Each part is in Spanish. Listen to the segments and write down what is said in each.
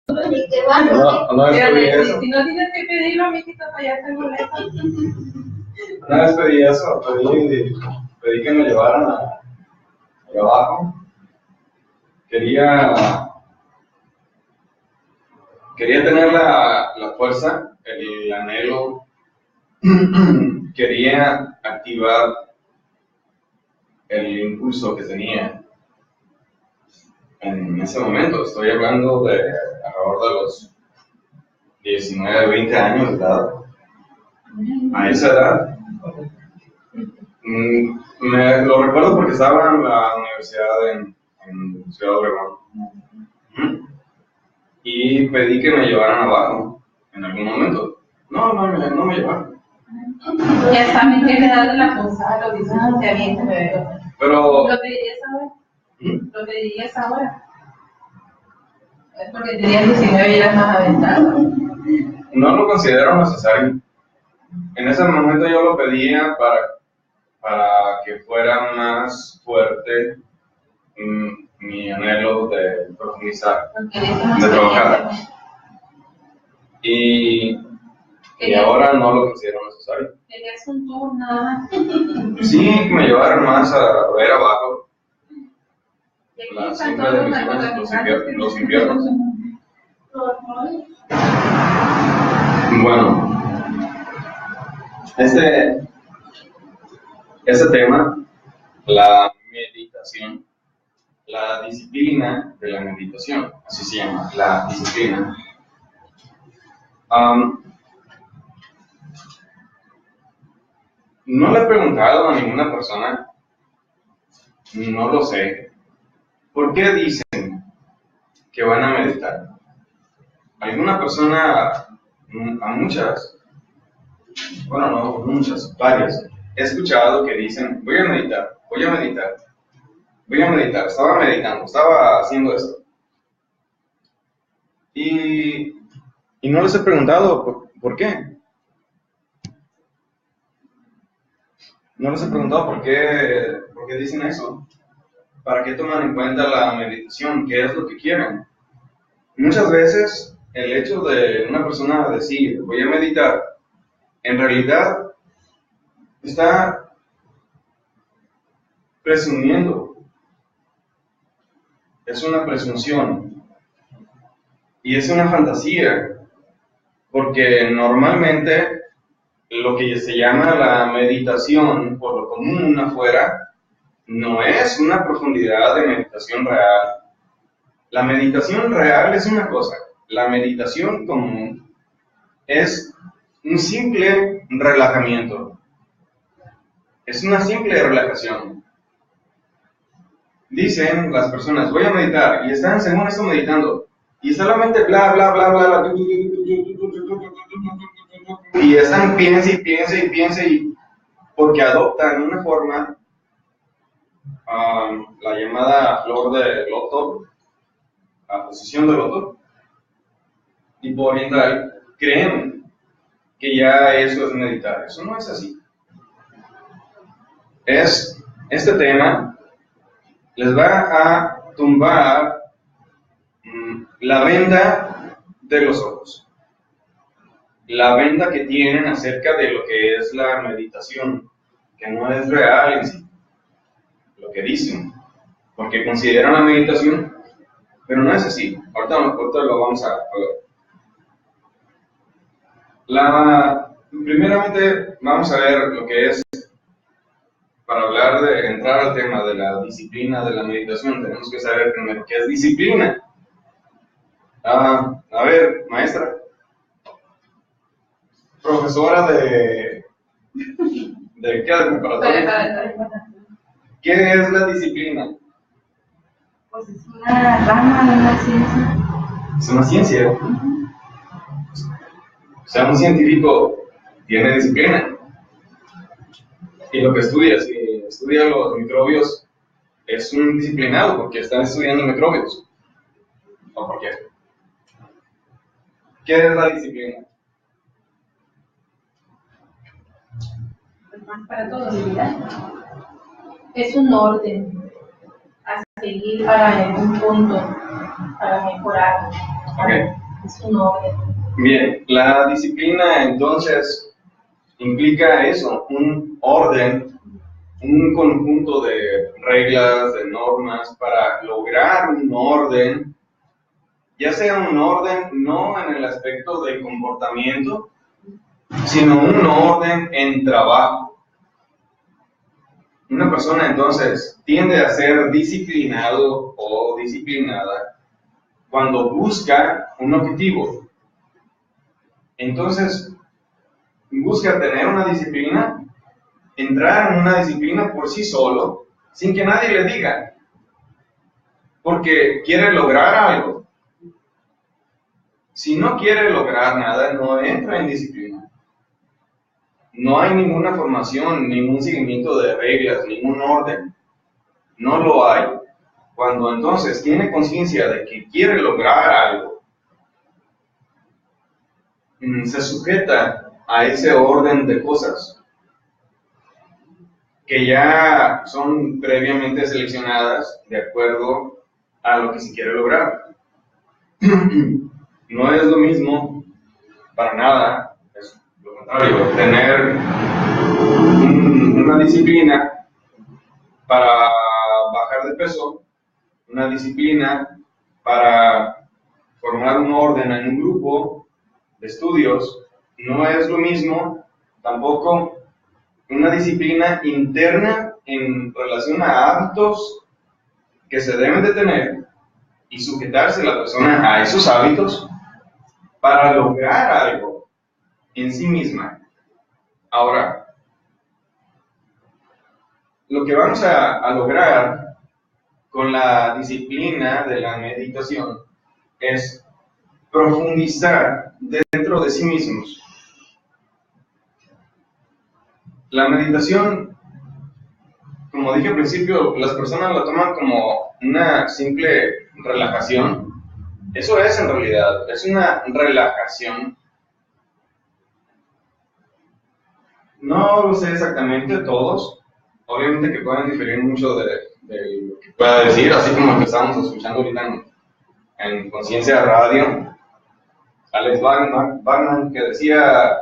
Una vez pedí eso. Si no tienes que pedirlo, amiguito, para allá está el boleto. Una vez pedí eso, pedí que me llevaran allá abajo. Quería tener la fuerza, el anhelo, quería activar el impulso que tenía en ese momento. Estoy hablando de alrededor de los 19, 20 años de edad. A esa edad, lo recuerdo porque estaba en la universidad en Ciudad Obregón. Y pedí que me llevaran abajo en algún momento. No me llevaron. Ya saben que le dan la posada, lo dicen que aviente, bebé. Pero. ¿Lo pedirías ahora? ¿Lo pedirías ahora? Es porque tenías 19 y eras más aventado. No lo considero necesario. En ese momento yo lo pedía para que fuera más fuerte mi anhelo de profundizar, de trabajar. Y ahora no lo considero necesario. ¿Querías un tour nada más? Sí, me llevaron más a ver abajo. Y aquí La están siembra todos de los los infiernos. Bueno, ese tema, la meditación, la disciplina de la meditación, así se llama, la disciplina. No le he preguntado a ninguna persona, no lo sé, ¿por qué dicen que van a meditar? Alguna persona, a muchas, bueno, no muchas, varias, he escuchado que dicen, voy a meditar, estaba meditando, estaba haciendo esto. Y no les he preguntado por qué. No les he preguntado por qué dicen eso. ¿Para qué toman en cuenta la meditación? ¿Qué es lo que quieren? Muchas veces el hecho de una persona decir voy a meditar, en realidad está presumiendo. Es una presunción. Y es una fantasía. Porque normalmente lo que se llama la meditación, por lo común afuera, no es una profundidad de meditación real. La meditación real es una cosa, la meditación común es un simple relajamiento. Es una simple relajación. Dicen las personas, voy a meditar, y están, según esto, meditando, y solamente bla, bla, bla, bla, bla, y están, piense, y porque adoptan una forma, la llamada flor de loto, la posición de loto, tipo oriental, creen que ya eso es meditar. Eso no es así. Este tema les va a tumbar la venda de los ojos, la venda que tienen acerca de lo que es la meditación, que no es real en sí, lo que dicen, porque consideran la meditación, pero no es así. Ahorita lo vamos a ver. Primeramente vamos a ver lo que es, para hablar de entrar al tema de la disciplina de la meditación, tenemos que saber primero qué es disciplina. A ver, maestra, profesora de qué, de preparatoria, ¿qué es la disciplina? Pues es una rama de una ciencia. Es una ciencia. O sea, un científico tiene disciplina. Y lo que estudia, si estudia los microbios, es un disciplinado porque están estudiando microbios. ¿O por qué? ¿Qué es la disciplina? Más para todos, ¿verdad? Es un orden a seguir para algún punto, para mejorar. Ok. Es un orden. Bien, la disciplina entonces implica eso, un orden, un conjunto de reglas, de normas para lograr un orden, ya sea un orden no en el aspecto del comportamiento, sino un orden en trabajo. Una persona entonces tiende a ser disciplinado o disciplinada cuando busca un objetivo. Entonces, busca tener una disciplina, entrar en una disciplina por sí solo, sin que nadie le diga, porque quiere lograr algo. Si no quiere lograr nada, no entra en disciplina. No hay ninguna formación, ningún seguimiento de reglas, ningún orden. No lo hay. Cuando entonces tiene conciencia de que quiere lograr algo, se sujeta a ese orden de cosas que ya son previamente seleccionadas de acuerdo a lo que se quiere lograr. No es lo mismo, para nada, es lo contrario, tener una disciplina para bajar de peso, una disciplina para formar un orden en un grupo de estudios, no es lo mismo tampoco una disciplina interna en relación a hábitos que se deben de tener y sujetarse la persona a esos hábitos para lograr algo en sí misma. Ahora, lo que vamos a lograr con la disciplina de la meditación es profundizar dentro de sí mismos. La meditación, como dije al principio, las personas la toman como una simple relajación. Eso es en realidad, es una relajación. No lo sé exactamente todos, obviamente que pueden diferir mucho de lo que pueda decir, así como lo que estábamos escuchando ahorita en Conciencia Radio, Alex Bachman, que decía,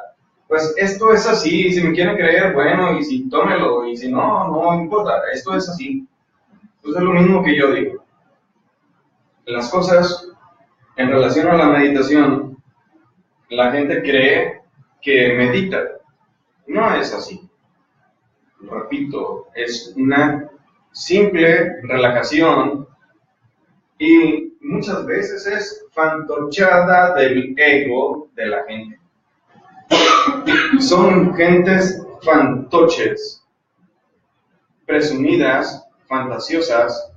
pues esto es así, si me quieren creer, bueno, y si tómelo, y si no, no importa, esto es así. Entonces es lo mismo que yo digo. Las cosas en relación a la meditación, la gente cree que medita. No es así. Repito, es una simple relajación y muchas veces es fantochada del ego de la gente. Son gentes fantoches, presumidas, fantasiosas,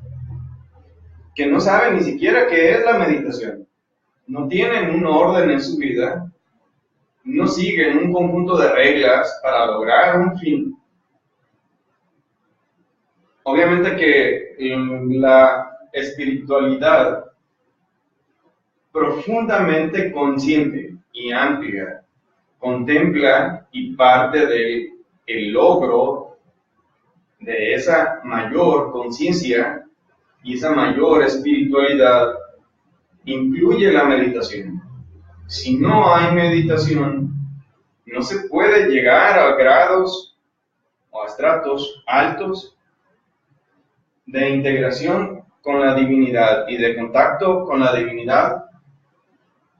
que no saben ni siquiera qué es la meditación. No tienen un orden en su vida, no siguen un conjunto de reglas para lograr un fin. Obviamente que la espiritualidad profundamente consciente y amplia contempla y parte del logro de esa mayor conciencia y esa mayor espiritualidad incluye la meditación. Si no hay meditación, no se puede llegar a grados o a estratos altos de integración con la divinidad y de contacto con la divinidad,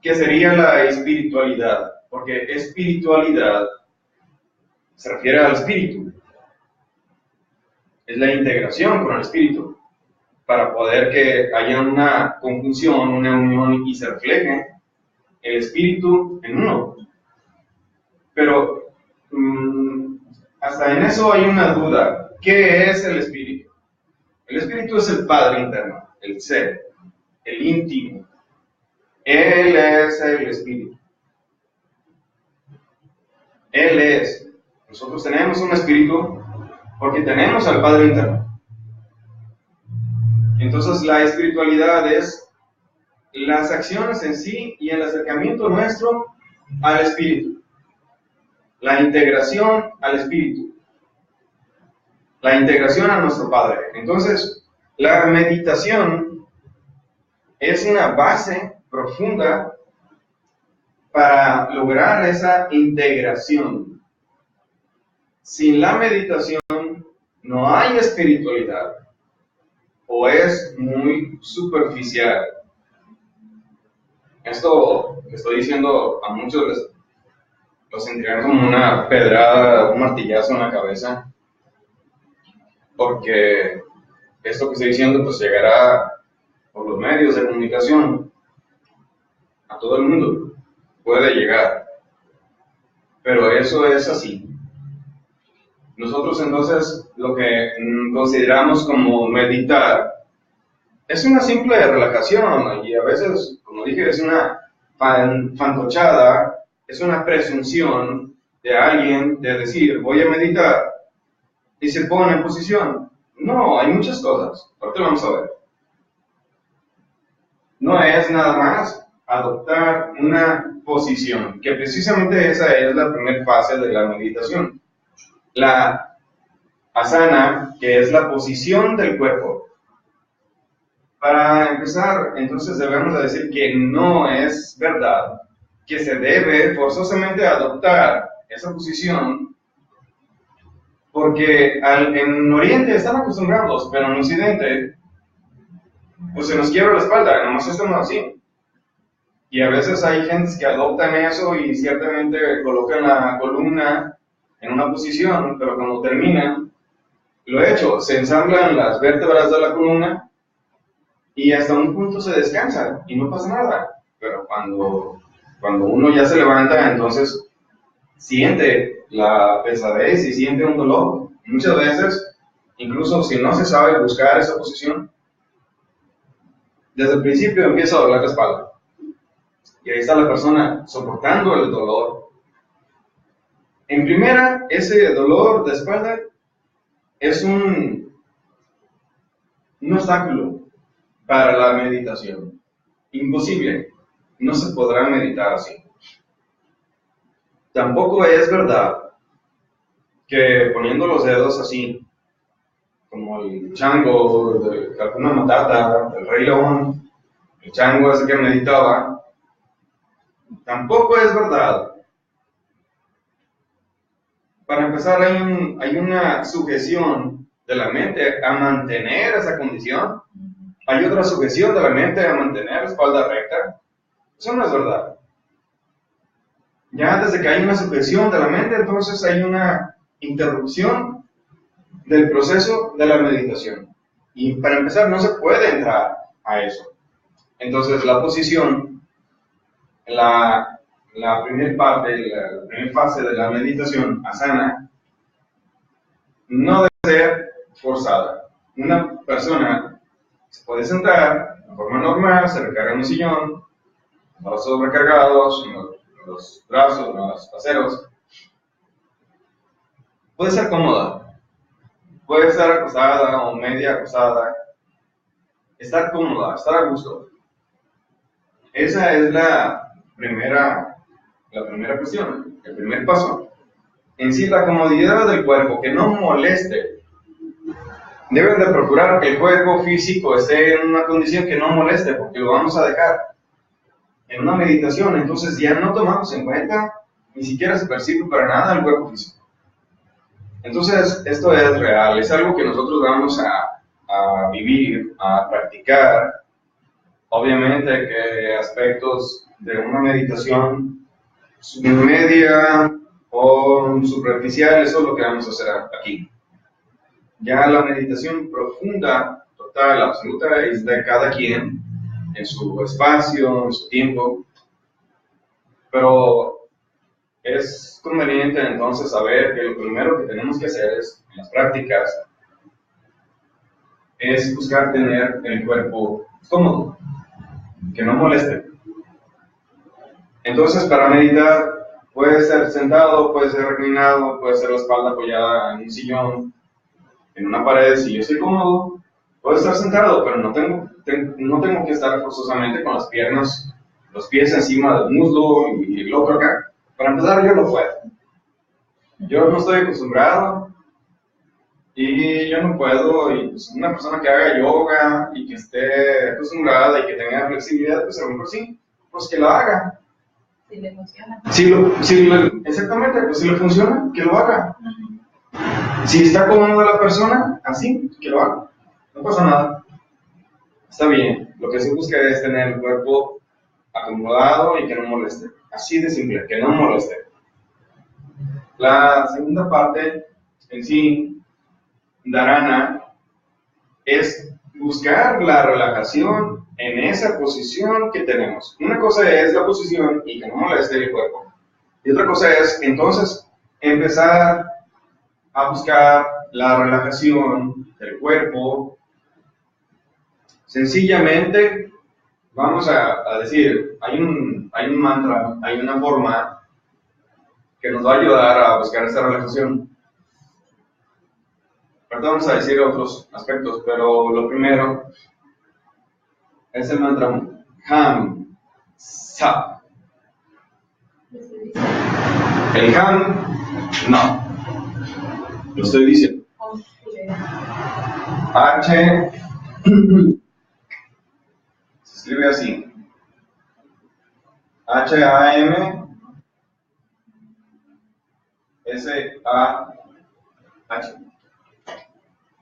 que sería la espiritualidad, porque espiritualidad se refiere al espíritu, es la integración con el espíritu, para poder que haya una conjunción, una unión y se refleje el espíritu en uno. Pero hasta en eso hay una duda. ¿Qué es el espíritu? El espíritu es el Padre interno, el ser, el íntimo. Él es el espíritu. Él es. Nosotros tenemos un espíritu porque tenemos al Padre interno. Entonces la espiritualidad es las acciones en sí y el acercamiento nuestro al espíritu. La integración al espíritu. La integración a nuestro Padre. Entonces, la meditación es una base profunda para lograr esa integración. Sin la meditación no hay espiritualidad, o es muy superficial. Esto que estoy diciendo a muchos los sentirán como una pedrada, un martillazo en la cabeza, porque esto que estoy diciendo pues llegará por los medios de comunicación a todo el mundo, puede llegar, pero eso es así. Nosotros entonces lo que consideramos como meditar es una simple relajación, y a veces, como dije, es una fantochada, es una presunción de alguien de decir, voy a meditar, y se pone en posición. No, hay muchas cosas, ahorita lo vamos a ver. No es nada más adoptar una posición, que precisamente esa es la primera fase de la meditación. La asana, que es la posición del cuerpo. Para empezar, entonces debemos decir que no es verdad que se debe forzosamente adoptar esa posición, porque en Oriente están acostumbrados, pero en Occidente pues se nos quiebra la espalda, nomás estamos así. Y a veces hay gentes que adoptan eso y ciertamente colocan la columna en una posición, pero cuando terminan, lo he hecho, se ensamblan las vértebras de la columna y hasta un punto se descansa y no pasa nada. Pero cuando uno ya se levanta, entonces siente la pesadez y siente un dolor. Muchas veces, incluso si no se sabe buscar esa posición, desde el principio empieza a doler la espalda. Y ahí está la persona soportando el dolor. En primera, ese dolor de espalda es un obstáculo para la meditación. Imposible. No se podrá meditar así. Tampoco es verdad que poniendo los dedos así, como el chango de Hakuna Matata, del Rey León, el chango ese que meditaba, tampoco es verdad. Para empezar, hay una sujeción de la mente a mantener esa condición. Hay otra sujeción de la mente a mantener la espalda recta. Eso no es verdad. Ya desde que hay una sujeción de la mente, entonces hay una interrupción del proceso de la meditación. Y para empezar, no se puede entrar a eso. Entonces, la posición, la primera parte, la primera fase de la meditación, asana, no debe ser forzada. Una persona se puede sentar de forma normal, se recarga en un sillón, los brazos recargados, los brazos, los traseros. Puede ser cómoda, puede estar acostada o media acostada, estar cómoda, estar a gusto. Esa es la primera cuestión, el primer paso. En sí, la comodidad del cuerpo, que no moleste. Deben de procurar que el cuerpo físico esté en una condición que no moleste, porque lo vamos a dejar en una meditación, entonces ya no tomamos en cuenta, ni siquiera se percibe para nada el cuerpo físico. Entonces, esto es real, es algo que nosotros vamos a vivir, a practicar. Obviamente que aspectos de una meditación media o superficial, eso es lo que vamos a hacer aquí. Ya la meditación profunda, total, absoluta, es de cada quien, en su espacio, en su tiempo. Pero es conveniente entonces saber que lo primero que tenemos que hacer es, en las prácticas, es buscar tener el cuerpo cómodo, que no moleste. Entonces, para meditar, puede ser sentado, puede ser reclinado, puede ser la espalda apoyada en un sillón, en una pared, si yo estoy cómodo. Puedo estar sentado, pero no tengo que estar forzosamente con las piernas, los pies encima del muslo y el otro acá. Para empezar, yo no puedo. Yo no estoy acostumbrado y yo no puedo, y pues una persona que haga yoga y que esté acostumbrada y que tenga flexibilidad, pues a lo mejor sí, pues que lo haga. Si le funciona. Exactamente, pues si le funciona, que lo haga. Si está cómodo la persona, así, que lo haga. No pasa nada. Está bien. Lo que se busca es tener el cuerpo acomodado y que no moleste. Así de simple, que no moleste. La segunda parte, en sí, dharana, es buscar la relajación en esa posición que tenemos. Una cosa es la posición y que no moleste el cuerpo. Y otra cosa es, entonces, empezar a buscar la relajación del cuerpo. Sencillamente, vamos a decir, hay un mantra, hay una forma que nos va a ayudar a buscar esta relajación. Ahorita vamos a decir otros aspectos, pero lo primero es el mantra Ham Sa. El Ham, no, lo estoy diciendo. H, se escribe así. H-A-M S-A-H.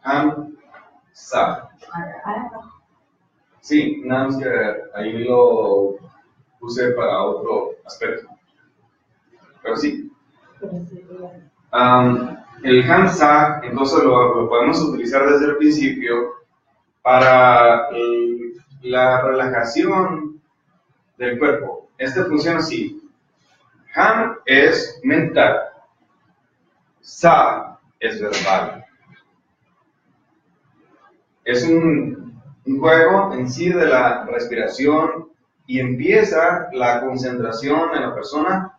Ham Sa. Sí, nada más que ahí lo puse para otro aspecto. Pero sí. El Ham Sa, entonces lo podemos utilizar desde el principio para la relajación del cuerpo. Este funciona así. Ham es mental. Sa es verbal. Es un juego en sí de la respiración y empieza la concentración en la persona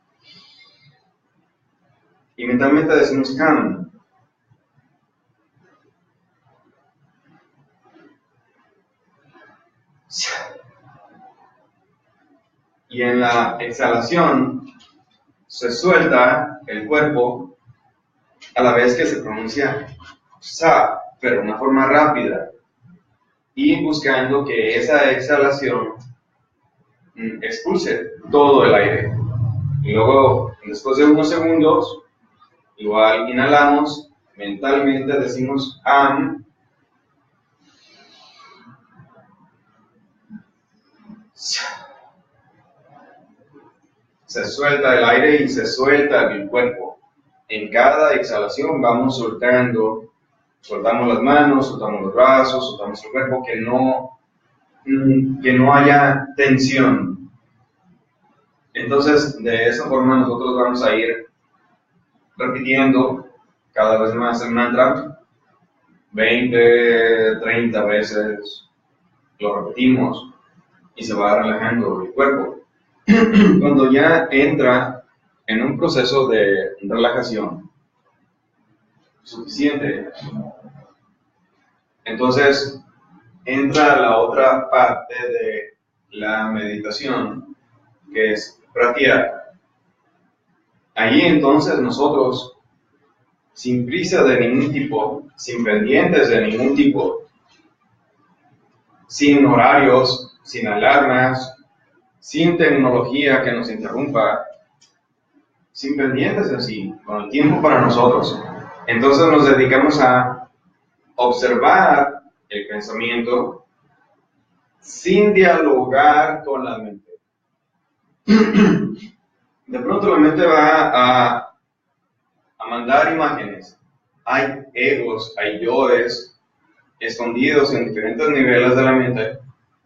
y mentalmente decimos Ham. Y en la exhalación se suelta el cuerpo a la vez que se pronuncia Sa, pero de una forma rápida y buscando que esa exhalación expulse todo el aire. Y luego, después de unos segundos, igual inhalamos, mentalmente decimos Am. Se suelta el aire y se suelta el cuerpo. En cada exhalación vamos soltando, soltamos las manos, soltamos los brazos, soltamos el cuerpo, que no haya tensión. Entonces, de esa forma nosotros vamos a ir repitiendo cada vez más el mantra, 20, 30 veces, lo repetimos y se va relajando el cuerpo. Cuando ya entra en un proceso de relajación suficiente, entonces entra la otra parte de la meditación, que es pratyahara. Allí entonces nosotros, sin prisa de ningún tipo, sin pendientes de ningún tipo, sin horarios, sin alarmas, sin tecnología que nos interrumpa, sin pendientes así, con el tiempo para nosotros. Entonces nos dedicamos a observar el pensamiento sin dialogar con la mente. De pronto la mente va a mandar imágenes. Hay egos, hay yoes escondidos en diferentes niveles de la mente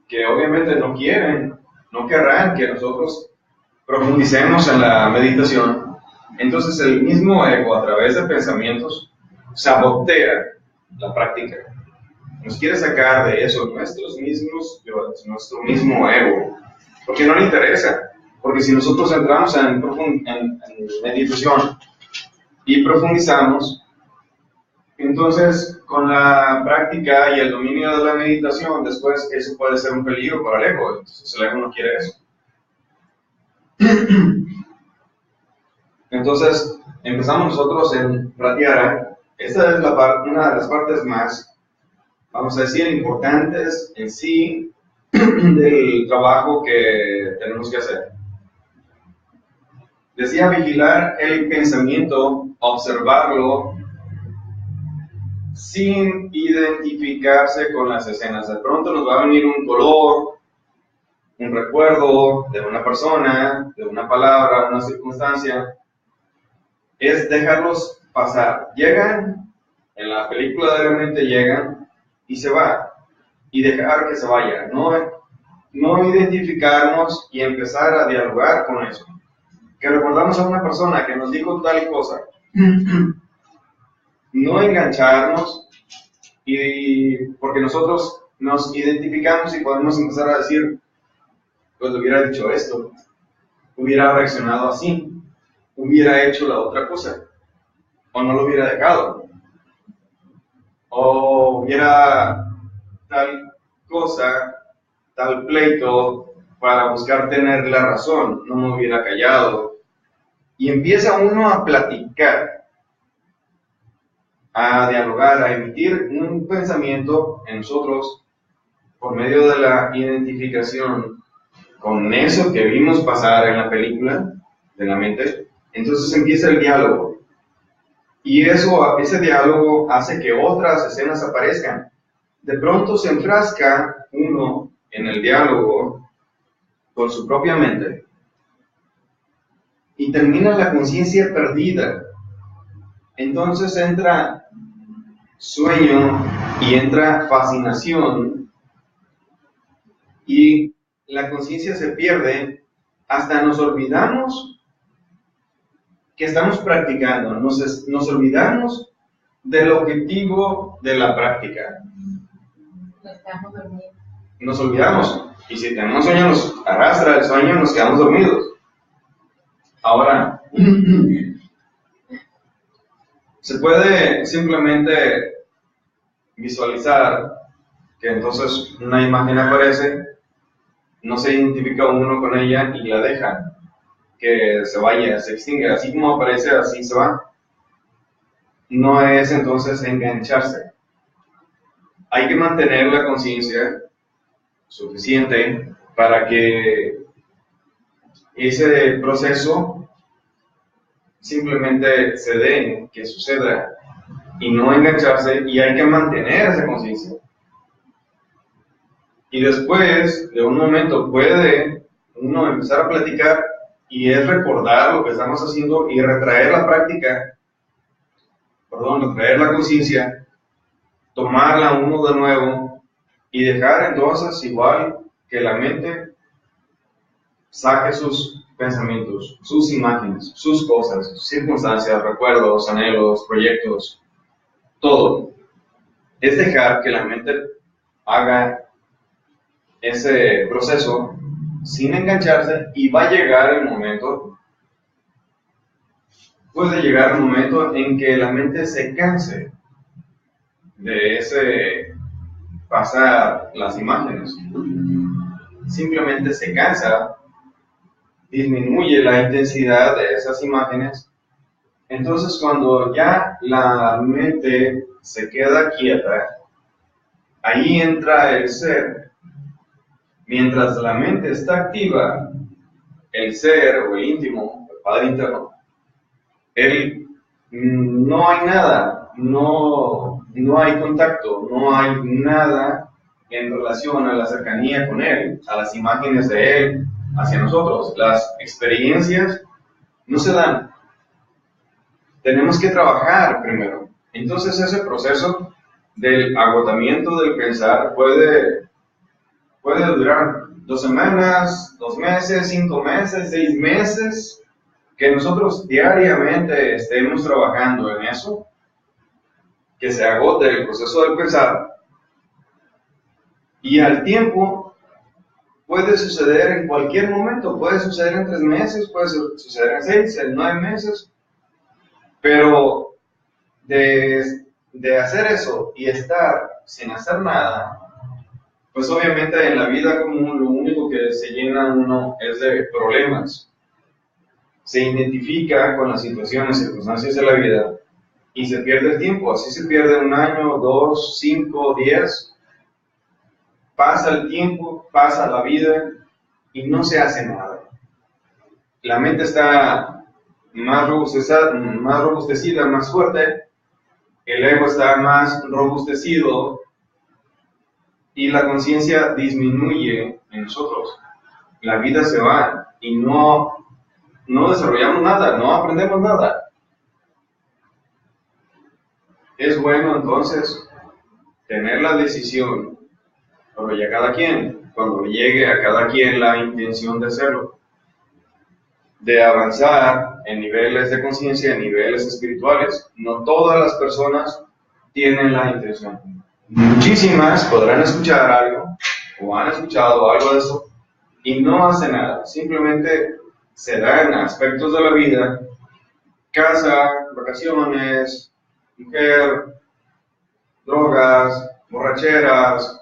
que obviamente no querrán que nosotros profundicemos en la meditación. Entonces el mismo ego, a través de pensamientos, sabotea la práctica. Nos quiere sacar de eso nuestros mismos yoes, nuestro mismo ego, porque no le interesa. Porque si nosotros entramos en meditación y profundizamos, entonces con la práctica y el dominio de la meditación, después eso puede ser un peligro para el ego. Entonces el ego no quiere eso. Entonces empezamos nosotros en pratyahara, Esta es una de las partes más, vamos a decir, importantes en sí del trabajo que tenemos que hacer. Decía vigilar el pensamiento, observarlo, sin identificarse con las escenas. De pronto nos va a venir un color, un recuerdo de una persona, de una palabra, una circunstancia. Es dejarlos pasar. Llegan, en la película de la mente llegan y se va. Y dejar que se vaya. No identificarnos y empezar a dialogar con eso. Que recordamos a una persona que nos dijo tal cosa. No engancharnos, y porque nosotros nos identificamos y podemos empezar a decir, pues hubiera dicho esto, hubiera reaccionado así, hubiera hecho la otra cosa, o no lo hubiera dejado, o hubiera tal cosa, tal pleito para buscar tener la razón, no me hubiera callado. Y empieza uno a platicar, a dialogar, a emitir un pensamiento en nosotros por medio de la identificación con eso que vimos pasar en la película de la mente. Entonces empieza el diálogo. Y ese diálogo hace que otras escenas aparezcan. De pronto se enfrasca uno en el diálogo por su propia mente y termina la conciencia perdida. Entonces entra sueño y entra fascinación y la conciencia se pierde, hasta nos olvidamos que estamos practicando, nos olvidamos del objetivo de la práctica. Estamos dormidos. Nos olvidamos, y si tenemos sueño nos arrastra el sueño, nos quedamos dormidos. Ahora, se puede simplemente visualizar que entonces una imagen aparece, no se identifica uno con ella y la deja que se vaya, se extingue, así como aparece, así se va. No es entonces engancharse. Hay que mantener la conciencia suficiente para que ese proceso simplemente se dé, que suceda, y no engancharse, y hay que mantener esa conciencia. Y después de un momento puede uno empezar a platicar y es recordar lo que estamos haciendo y retraer la práctica, retraer la conciencia, tomarla uno de nuevo y dejar entonces igual que la mente saque sus pensamientos, sus imágenes, sus cosas, sus circunstancias, recuerdos, anhelos, proyectos, todo. Es dejar que la mente haga ese proceso sin engancharse y va a llegar el momento, puede llegar el momento en que la mente se canse de ese pasar las imágenes. Simplemente se cansa, disminuye la intensidad de esas imágenes. Entonces cuando ya la mente se queda quieta, ahí entra el ser. Mientras la mente está activa, el ser o el íntimo, el Padre interno, él no hay nada, no hay contacto, no hay nada en relación a la cercanía con él, a las imágenes de él hacia nosotros. Las experiencias no se dan. Tenemos que trabajar primero. Entonces ese proceso del agotamiento del pensar puede durar 2 semanas, 2 meses, 5 meses, 6 meses, que nosotros diariamente estemos trabajando en eso, que se agote el proceso del pensar. Y al tiempo puede suceder en cualquier momento, puede suceder en 3 meses, puede suceder en 6, en 9 meses, pero de hacer eso y estar sin hacer nada, pues obviamente en la vida común lo único que se llena uno es de problemas. Se identifica con las situaciones, circunstancias de la vida y se pierde el tiempo. Así se pierde 1 año, 2, 5, 10. Pasa el tiempo, pasa la vida y no se hace nada. La mente está más robustecida, más fuerte. El ego está más robustecido y la conciencia disminuye en nosotros. La vida se va y no desarrollamos nada, no aprendemos nada. Es bueno entonces tener la decisión, pero ya cada quien, cuando llegue a cada quien la intención de hacerlo, de avanzar en niveles de conciencia, en niveles espirituales. No todas las personas tienen la intención. Muchísimas podrán escuchar algo o han escuchado algo de eso y no hacen nada. Simplemente se dan aspectos de la vida, casa, vacaciones, mujer, drogas, borracheras,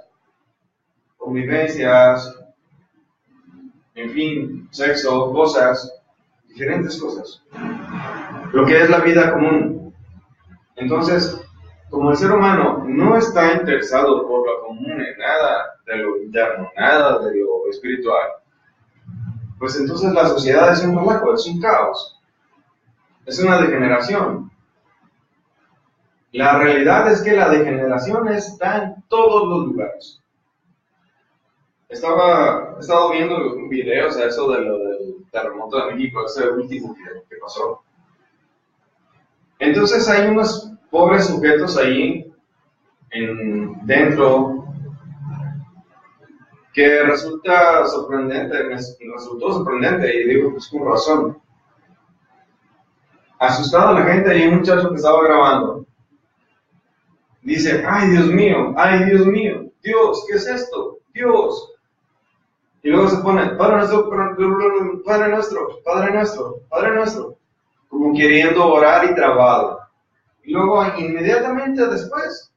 convivencias, en fin, sexo, cosas, diferentes cosas. Lo que es la vida común. Entonces, como el ser humano no está interesado por lo común en nada de lo interno, nada de lo espiritual, pues entonces la sociedad es un relajo, es un caos, es una degeneración. La realidad es que la degeneración está en todos los lugares. He estado viendo videos a eso de lo del terremoto de México, ese último que pasó. Entonces hay unos pobres sujetos ahí dentro que resultó sorprendente y digo, pues con razón. Asustado la gente y un muchacho que estaba grabando dice, ay Dios mío, Dios, ¿qué es esto? Dios. Y luego se pone, Padre nuestro, Padre nuestro, como queriendo orar y trabado. Y luego inmediatamente después,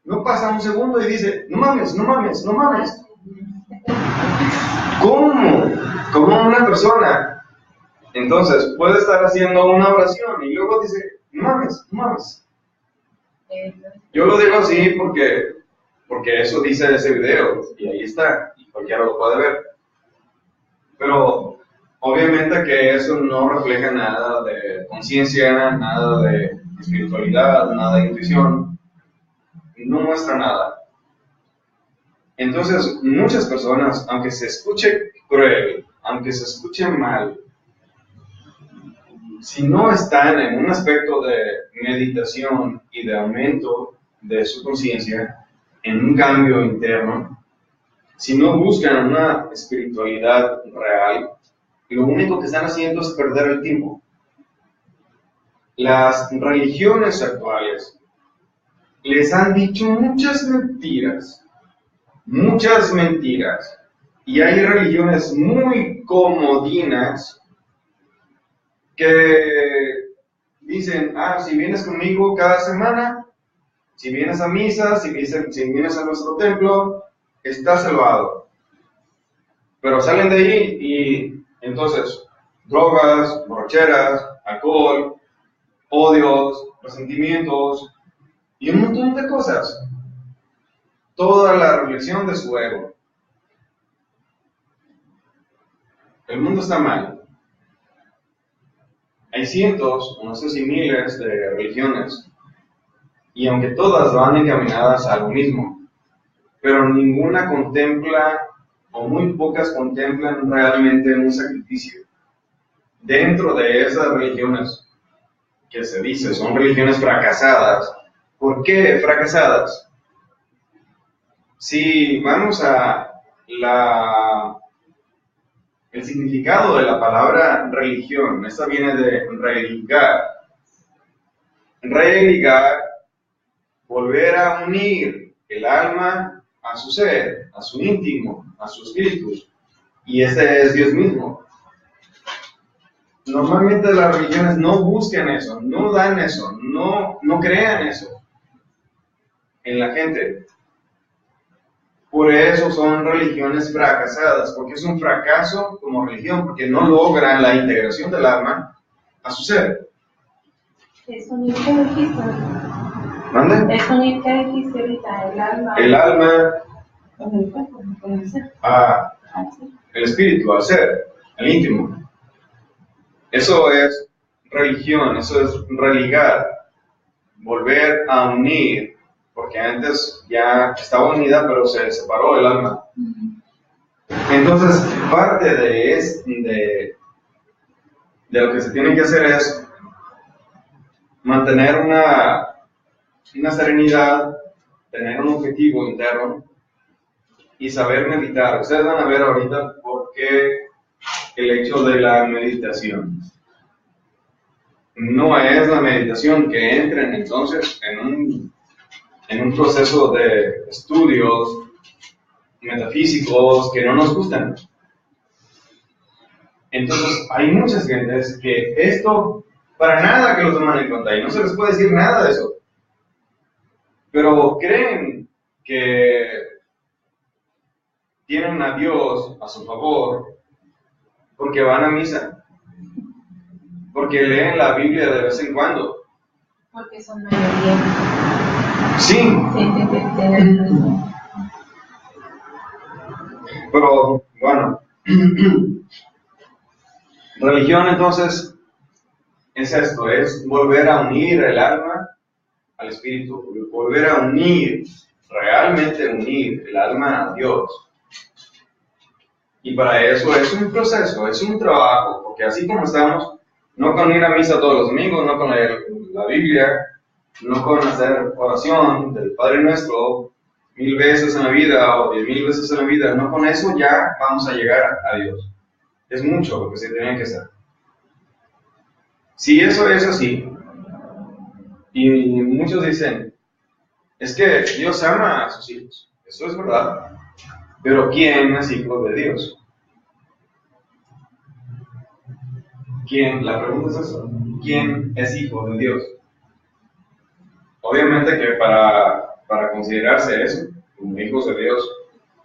no pasa un segundo y dice, no mames. ¿Cómo una persona entonces puede estar haciendo una oración y luego dice, no mames? Yo lo digo así porque eso dice ese video y ahí está, y cualquiera lo puede ver. Pero obviamente que eso no refleja nada de conciencia, nada de espiritualidad, nada de intuición, no muestra nada. Entonces, muchas personas, aunque se escuche cruel, aunque se escuche mal, si no están en un aspecto de meditación y de aumento de su conciencia, en un cambio interno, si no buscan una espiritualidad real, lo único que están haciendo es perder el tiempo. Las religiones actuales les han dicho muchas mentiras, y hay religiones muy comodinas que dicen, si vienes conmigo cada semana, si vienes a misa, si vienes a nuestro templo, estás salvado. Pero salen de ahí y entonces drogas, borracheras, alcohol, odios, resentimientos y un montón de cosas. Toda la reflexión de su ego. El mundo está mal. Hay cientos, no sé si miles de religiones, y aunque todas van encaminadas a lo mismo, pero ninguna contempla, o muy pocas contemplan realmente un sacrificio. Dentro de esas religiones, que se dice son religiones fracasadas, ¿por qué fracasadas? Si vamos a el significado de la palabra religión, esta viene de religar. Religar, volver a unir el alma a su ser, a su íntimo, a su espíritu. Y ese es Dios mismo. Normalmente las religiones no buscan eso, no dan eso, no crean eso en la gente. Por eso son religiones fracasadas, porque es un fracaso como religión, porque no logran la integración del alma a su ser. Es un ir que dijiste. ¿Mande? Es un ir que dijiste ahorita, el alma. El alma, Con el cuerpo, no puede ser. Sí. el espíritu, al ser, el íntimo. Eso es religión, eso es religar, volver a unir, porque antes ya estaba unida, pero se separó el alma. Entonces, parte de lo que se tiene que hacer es mantener una serenidad, tener un objetivo interno y saber meditar. Ustedes van a ver ahorita por qué el hecho de la meditación. No es la meditación que entren entonces en un proceso de estudios metafísicos que no nos gustan. Entonces, hay muchas gentes que esto para nada que lo toman en cuenta y no se les puede decir nada de eso. Pero creen que tienen a Dios a su favor porque van a misa, porque leen la Biblia de vez en cuando. Porque son mayoría. Sí, Tienen razón. pero bueno, religión entonces es esto, es volver a unir el alma al espíritu, volver a unir, realmente unir el alma a Dios. Y para eso es un proceso, es un trabajo, porque así como estamos, no con ir a misa todos los domingos, no con leer la Biblia, no con hacer oración del Padre Nuestro 1000 veces en la vida o 10,000 veces en la vida, no con eso ya vamos a llegar a Dios. Es mucho lo que se tiene que hacer. Si eso es así, y muchos dicen, es que Dios ama a sus hijos, eso es verdad, pero ¿quién es hijo de Dios? ¿Quién? La pregunta es eso, ¿quién es hijo de Dios? Obviamente que para considerarse eso, como hijos de Dios,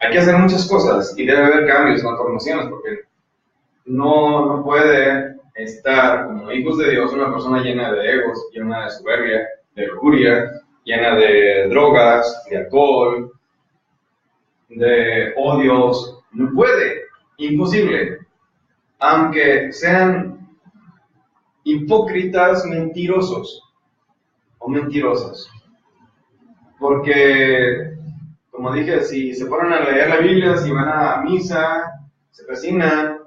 hay que hacer muchas cosas y debe haber cambios, transformaciones, porque no puede estar como hijos de Dios una persona llena de egos, llena de soberbia, de lujuria, llena de drogas, de alcohol, de odios. No puede, imposible. Aunque sean hipócritas, mentirosos o mentirosas. Porque, como dije, si se ponen a leer la Biblia, si van a misa, se persignan,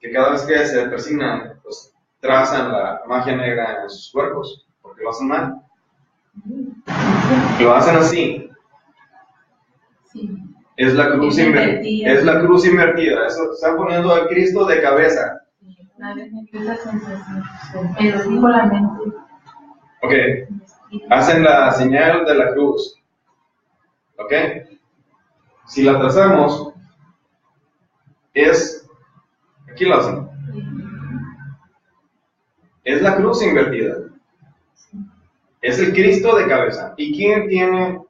que cada vez que se persignan, pues trazan la magia negra en sus cuerpos, porque lo hacen mal. Lo hacen así. Sí. Es la cruz invertida. Es la cruz invertida. Eso, están poniendo al Cristo de cabeza. Una vez me quedé esa sensación, pero digo la mente. Ok. Hacen la señal de la cruz. Ok. Si la trazamos, es. Aquí lo hacen. Es la cruz invertida. Es el Cristo de cabeza. ¿Y quién tiene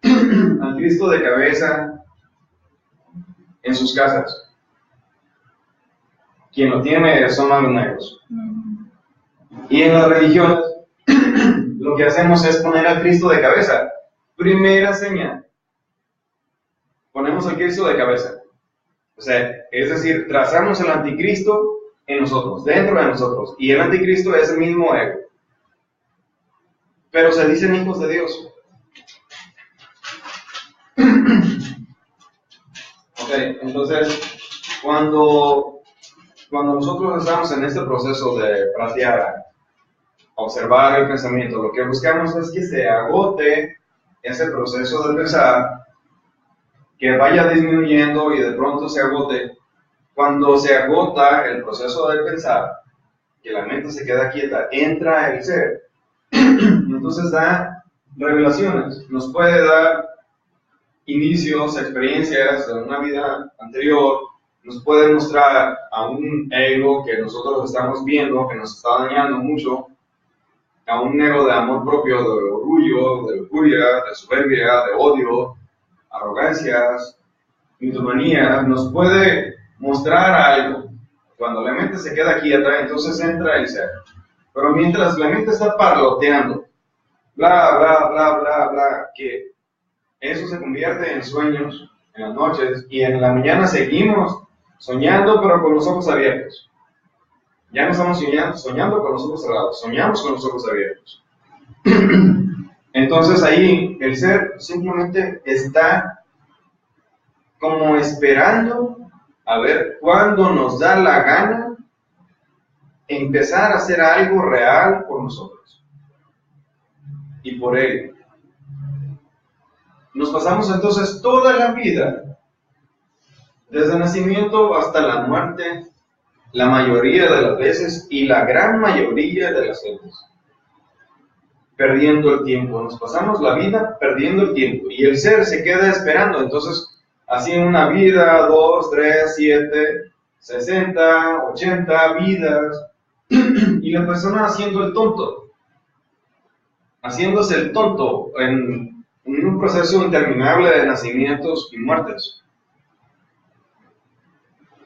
al Cristo de cabeza en sus casas? Quien lo tiene son los negros. Y en las religiones, lo que hacemos es poner al Cristo de cabeza. Primera señal. Ponemos al Cristo de cabeza. O sea, es decir, trazamos el anticristo en nosotros, dentro de nosotros. Y el anticristo es el mismo ego. Pero se dicen hijos de Dios. Ok, entonces, cuando nosotros estamos en este proceso de pratyahara, observar el pensamiento, lo que buscamos es que se agote ese proceso de pensar, que vaya disminuyendo y de pronto se agote. Cuando se agota el proceso de pensar, que la mente se queda quieta, entra el ser. Entonces da revelaciones, nos puede dar indicios, experiencias de una vida anterior, nos puede mostrar a un ego que nosotros estamos viendo, que nos está dañando mucho, a un ego de amor propio, de orgullo, de lujuria, de soberbia, de odio, arrogancias, mitomanías, nos puede mostrar algo. Cuando la mente se queda quieta, entonces entra el ser. Pero mientras la mente está parloteando, bla, bla, bla, bla, bla, que eso se convierte en sueños en las noches y en la mañana seguimos soñando pero con los ojos abiertos. Ya no estamos soñando con los ojos cerrados, soñamos con los ojos abiertos. Entonces ahí el ser simplemente está como esperando a ver cuándo nos da la gana empezar a hacer algo real por nosotros y por él. Nos pasamos entonces toda la vida, desde el nacimiento hasta la muerte, la mayoría de las veces y la gran mayoría de las veces, perdiendo el tiempo. Nos pasamos la vida perdiendo el tiempo y el ser se queda esperando. Entonces, así en una vida, 2, 3, 7, 60, 80 vidas, y la persona haciendo el tonto, haciéndose el tonto en un proceso interminable de nacimientos y muertes.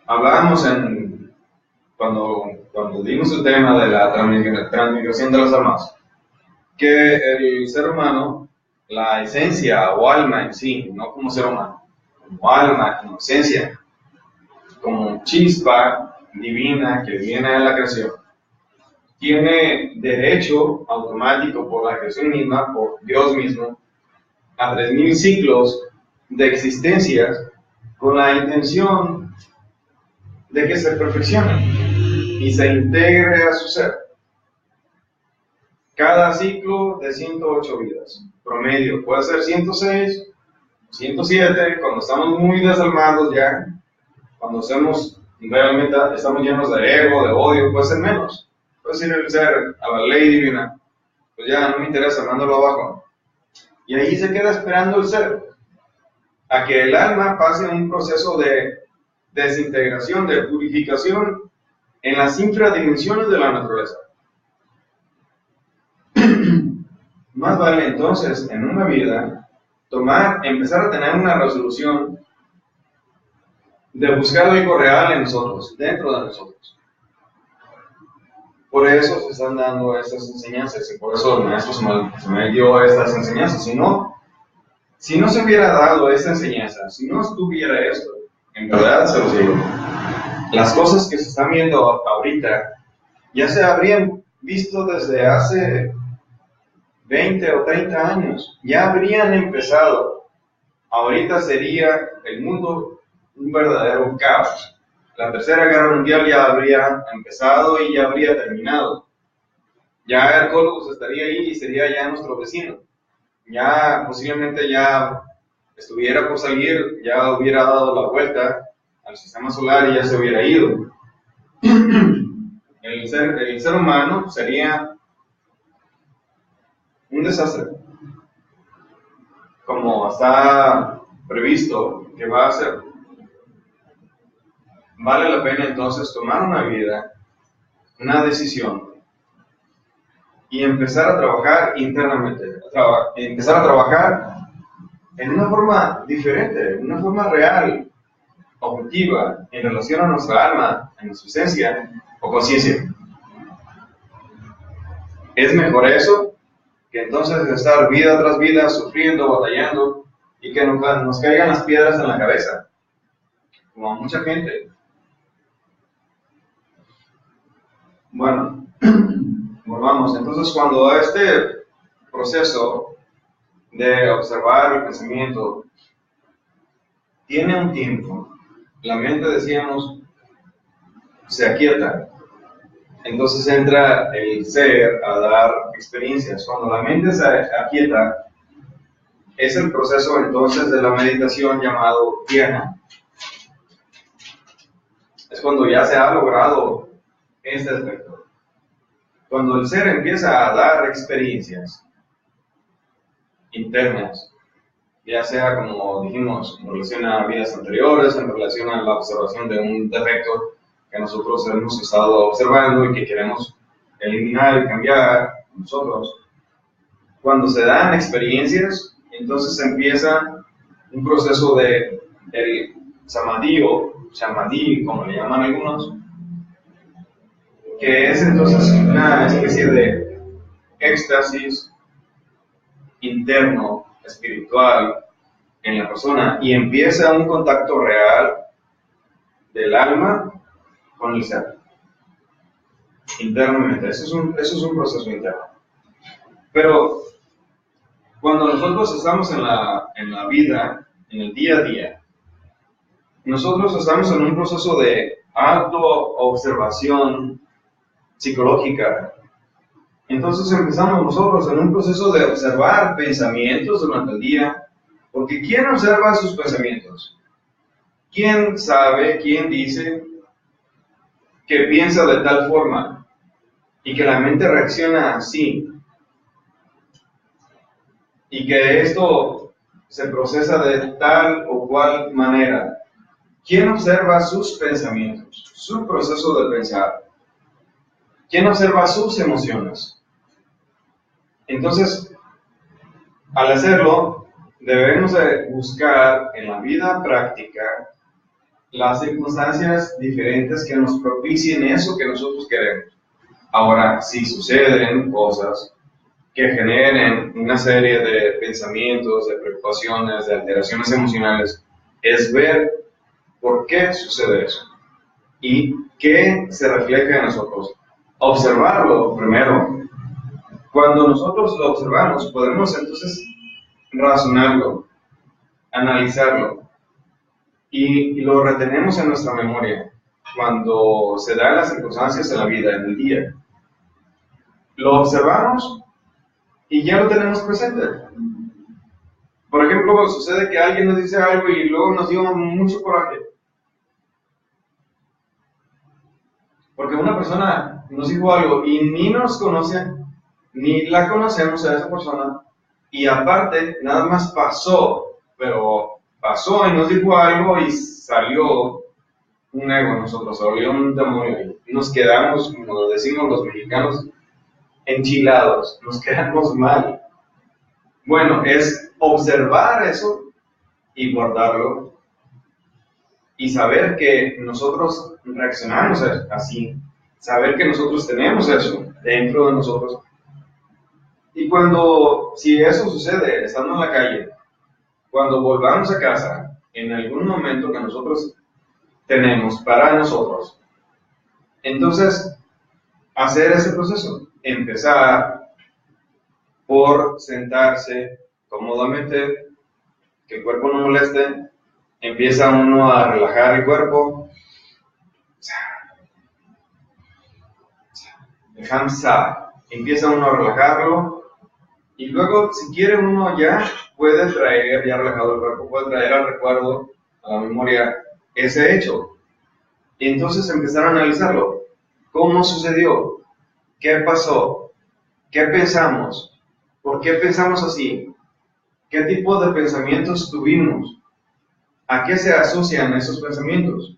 Hablábamos cuando dimos el tema de la transmigración de las almas, que el ser humano, la esencia o alma en sí, no como ser humano, como alma, como esencia, como chispa divina que viene de la creación, tiene derecho automático por la creación misma, por Dios mismo, a 3000 ciclos de existencia con la intención de que se perfeccione y se integre a su ser. Cada ciclo de 108 vidas, promedio, puede ser 106, 107, cuando estamos muy desalmados ya, cuando realmente estamos llenos de ego, de odio, puede ser menos. Puede ser el ser a la ley divina, pues ya no me interesa, mándalo abajo. Y ahí se queda esperando el ser, a que el alma pase un proceso de desintegración, de purificación en las infradimensiones de la naturaleza. Más vale entonces en una vida empezar a tener una resolución de buscar algo real en nosotros, dentro de nosotros. Por eso se están dando estas enseñanzas y por eso el maestro se me dio estas enseñanzas. Si no se hubiera dado esta enseñanza, si no estuviera esto, en verdad se los digo, las cosas que se están viendo ahorita ya se habrían visto desde hace 20 o 30 años, ya habrían empezado. Ahorita sería el mundo un verdadero caos. La Tercera Guerra Mundial ya habría empezado y ya habría terminado. Ya el Columbus estaría ahí y sería ya nuestro vecino. Ya posiblemente ya estuviera por salir, ya hubiera dado la vuelta al sistema solar y ya se hubiera ido. El ser humano sería un desastre, como está previsto que va a ser. Vale la pena entonces tomar una vida, una decisión y empezar a trabajar internamente, empezar a trabajar en una forma diferente, en una forma real, objetiva, en relación a nuestra alma, a nuestra esencia o conciencia. Es mejor eso que entonces estar vida tras vida sufriendo, batallando y que nos caigan las piedras en la cabeza, como a mucha gente. Bueno, volvamos. Entonces, cuando este proceso de observar el pensamiento tiene un tiempo, la mente, decíamos, se aquieta. Entonces entra el ser a dar experiencias. Cuando la mente se aquieta, es el proceso entonces de la meditación llamado dhyana. Es cuando ya se ha logrado este aspecto. Cuando el ser empieza a dar experiencias internas, ya sea como dijimos, en relación a vidas anteriores, en relación a la observación de un defecto que nosotros hemos estado observando y que queremos eliminar y cambiar nosotros. Cuando se dan experiencias, entonces empieza un proceso de el samadhi o shamadhi, como le llaman algunos, que es entonces una especie de éxtasis interno, espiritual, en la persona, y empieza un contacto real del alma con el ser, internamente. Eso es un proceso interno. Pero cuando nosotros estamos en la vida, en el día a día, nosotros estamos en un proceso de autoobservación psicológica. Entonces empezamos nosotros en un proceso de observar pensamientos durante el día, porque ¿quién observa sus pensamientos? ¿Quién sabe, quién dice que piensa de tal forma y que la mente reacciona así? Y que esto se procesa de tal o cual manera. ¿Quién observa sus pensamientos, su proceso de pensar? ¿Quién observa sus emociones? Entonces, al hacerlo, debemos de buscar en la vida práctica las circunstancias diferentes que nos propicien eso que nosotros queremos. Ahora, si suceden cosas que generen una serie de pensamientos, de preocupaciones, de alteraciones emocionales, es ver por qué sucede eso y qué se refleja en nosotros. Observarlo primero. Cuando nosotros lo observamos, podemos entonces razonarlo, analizarlo y lo retenemos en nuestra memoria cuando se dan las circunstancias en la vida, en el día. Lo observamos y ya lo tenemos presente. Por ejemplo, sucede que alguien nos dice algo y luego nos dio mucho coraje. Porque una persona nos dijo algo y ni nos conoce, ni la conocemos a esa persona, y aparte, nada más pasó, pero pasó y nos dijo algo y salió un ego en nosotros, salió un demonio y nos quedamos, como decimos los mexicanos, enchilados, nos quedamos mal. Bueno, es observar eso y guardarlo y saber que nosotros reaccionamos así, saber que nosotros tenemos eso dentro de nosotros. Y si eso sucede, estando en la calle, cuando volvamos a casa, en algún momento que nosotros tenemos para nosotros, entonces hacer ese proceso, empezar por sentarse cómodamente, que el cuerpo no moleste, empieza uno a relajar el cuerpo, empieza uno a relajarlo, y luego si quiere uno ya puede traer, ya relajado el cuerpo, puede traer al recuerdo, a la memoria, ese hecho, y entonces empezar a analizarlo. ¿Cómo sucedió? ¿Qué pasó? ¿Qué pensamos? ¿Por qué pensamos así? ¿Qué tipo de pensamientos tuvimos? ¿A qué se asocian esos pensamientos?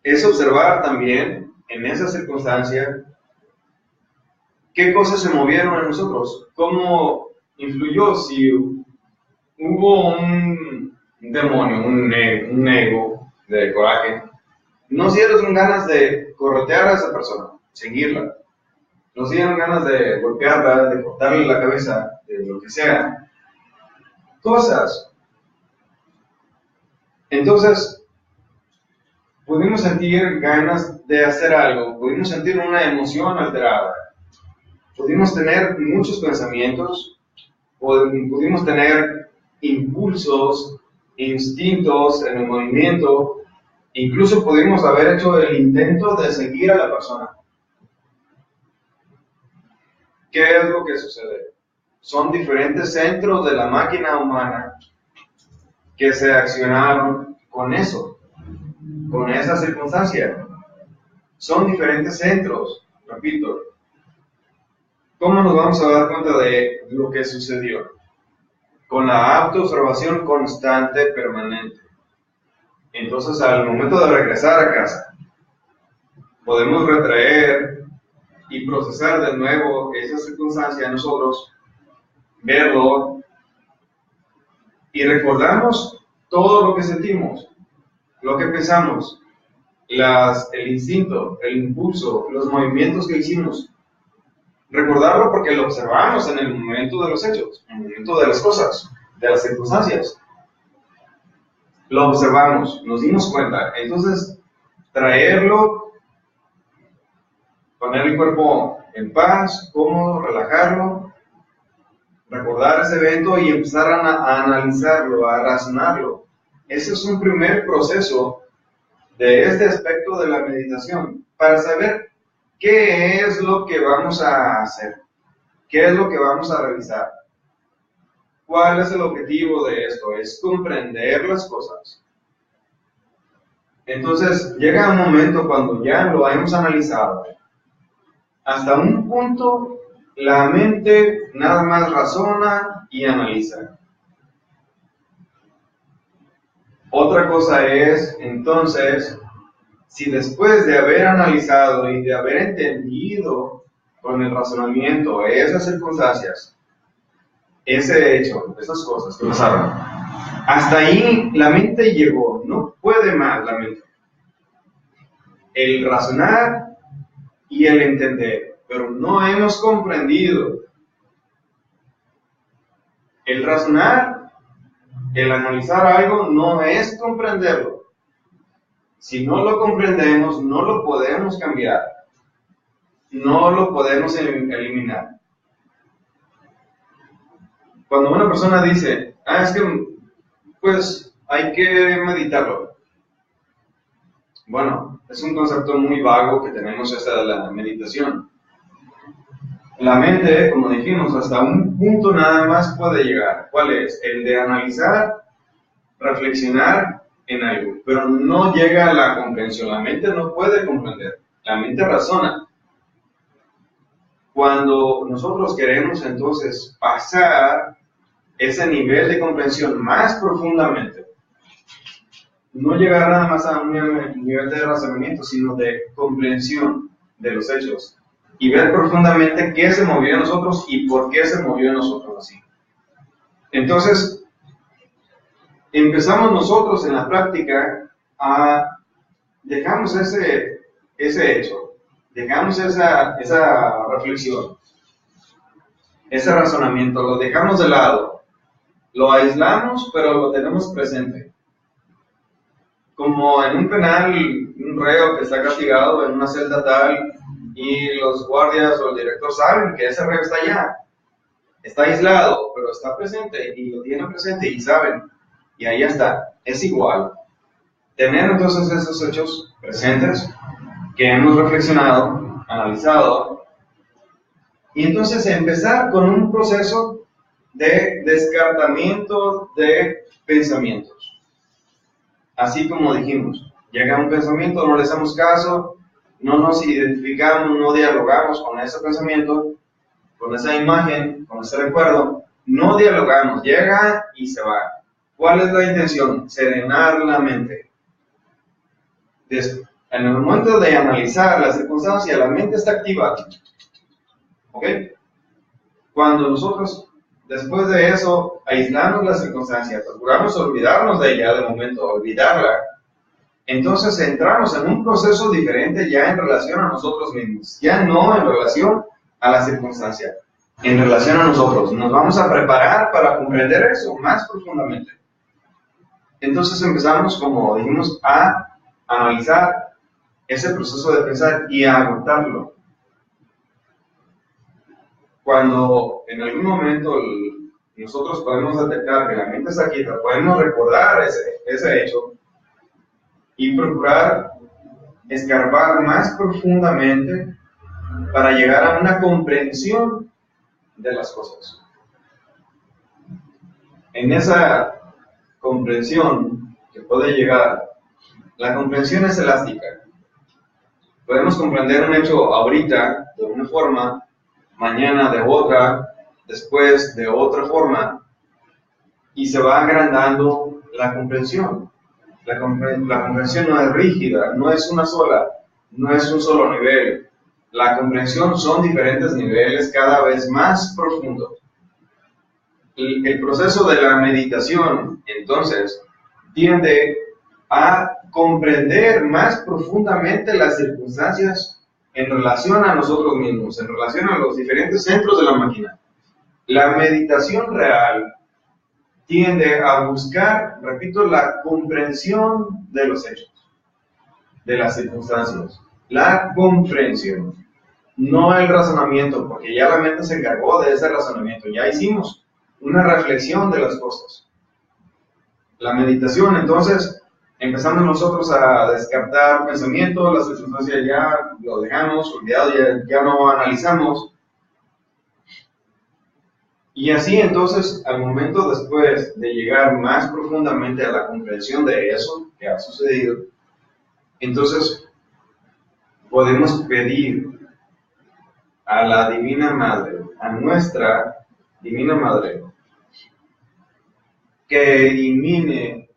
Es observar también en esa circunstancia qué cosas se movieron en nosotros, cómo influyó, si hubo un demonio, un ego de coraje, nos dieron ganas de corretear a esa persona, seguirla, nos dieron ganas de golpearla, de cortarle la cabeza, de lo que sea, cosas. Entonces, pudimos sentir ganas de hacer algo, pudimos sentir una emoción alterada, pudimos tener muchos pensamientos, pudimos tener impulsos, instintos en el movimiento, incluso pudimos haber hecho el intento de seguir a la persona. ¿Qué es lo que sucede? Son diferentes centros de la máquina humana que se accionaron con eso, con esa circunstancia. Son diferentes centros, repito. ¿Cómo nos vamos a dar cuenta de lo que sucedió? Con la autoobservación constante, permanente. Entonces, al momento de regresar a casa, podemos retraer y procesar de nuevo esa circunstancia en nosotros, verlo y recordarnos todo lo que sentimos, lo que pensamos, el instinto, el impulso, los movimientos que hicimos. Recordarlo porque lo observamos en el momento de los hechos, en el momento de las cosas, de las circunstancias. Lo observamos, nos dimos cuenta. Entonces, traerlo, poner el cuerpo en paz, cómodo, relajarlo, recordar ese evento y empezar a analizarlo, a razonarlo. Ese es un primer proceso de este aspecto de la meditación, para saber qué es lo que vamos a hacer, qué es lo que vamos a realizar. ¿Cuál es el objetivo de esto? Es comprender las cosas. Entonces, llega un momento cuando ya lo hemos analizado. Hasta un punto, la mente nada más razona y analiza. Otra cosa es, entonces, si después de haber analizado y de haber entendido con el razonamiento esas circunstancias, ese hecho, esas cosas que pasaron, hasta ahí la mente llegó, no puede más la mente. El razonar y el entender, pero no hemos comprendido. El razonar, el analizar algo, no es comprenderlo. Si no lo comprendemos, no lo podemos cambiar, no lo podemos eliminar. Cuando una persona dice, es que, pues, hay que meditarlo. Bueno, es un concepto muy vago que tenemos esta de la meditación. La mente, como dijimos, hasta un punto nada más puede llegar. ¿Cuál es? El de analizar, reflexionar en algo, pero no llega a la comprensión. La mente no puede comprender, la mente razona. Cuando nosotros queremos entonces pasar ese nivel de comprensión más profundamente, no llegar nada más a un nivel de razonamiento, sino de comprensión de los hechos y ver profundamente qué se movió en nosotros y por qué se movió en nosotros así. Entonces, empezamos nosotros en la práctica dejamos ese hecho, dejamos esa reflexión, ese razonamiento, lo dejamos de lado, lo aislamos, pero lo tenemos presente. Como en un penal, un reo que está castigado en una celda tal, y los guardias o el director saben que ese reo está allá, está aislado, pero está presente, y lo tienen presente y saben, y ahí está. Es igual. Tener entonces esos hechos presentes que hemos reflexionado, analizado, y entonces empezar con un proceso de descartamiento de pensamientos. Así como dijimos, llega un pensamiento, no le hacemos caso, no nos identificamos, no dialogamos con ese pensamiento, con esa imagen, con ese recuerdo, no dialogamos, llega y se va. ¿Cuál es la intención? Serenar la mente. En el momento de analizar la circunstancia, la mente está activa. ¿Ok? Cuando nosotros, después de eso, aislamos la circunstancia, procuramos olvidarnos de ella de momento, olvidarla, entonces entramos en un proceso diferente ya en relación a nosotros mismos, ya no en relación a la circunstancia, en relación a nosotros. Nos vamos a preparar para comprender eso más profundamente. Entonces empezamos, como dijimos, a analizar ese proceso de pensar y a agotarlo. Cuando en algún momento nosotros podemos detectar que la mente está quieta, podemos recordar ese hecho y procurar escarbar más profundamente para llegar a una comprensión de las cosas. En esa comprensión que puede llegar, la comprensión es elástica. Podemos comprender un hecho ahorita de una forma, mañana de otra, después de otra forma, y se va agrandando la comprensión. La comprensión no es rígida, no es una sola, no es un solo nivel. La comprensión son diferentes niveles cada vez más profundos. El proceso de la meditación, entonces, tiende a comprender más profundamente las circunstancias en relación a nosotros mismos, en relación a los diferentes centros de la máquina. La meditación real tiende a buscar, repito, la comprensión de los hechos, de las circunstancias. La comprensión, no el razonamiento, porque ya la mente se encargó de ese razonamiento, ya hicimos una reflexión de las cosas. La meditación, entonces, empezamos nosotros a descartar pensamientos, las circunstancias ya lo dejamos, olvidado, ya no analizamos. Y así entonces, al momento después de llegar más profundamente a la comprensión de eso que ha sucedido, entonces podemos pedir a la Divina Madre, a nuestra Divina Madre, que elimine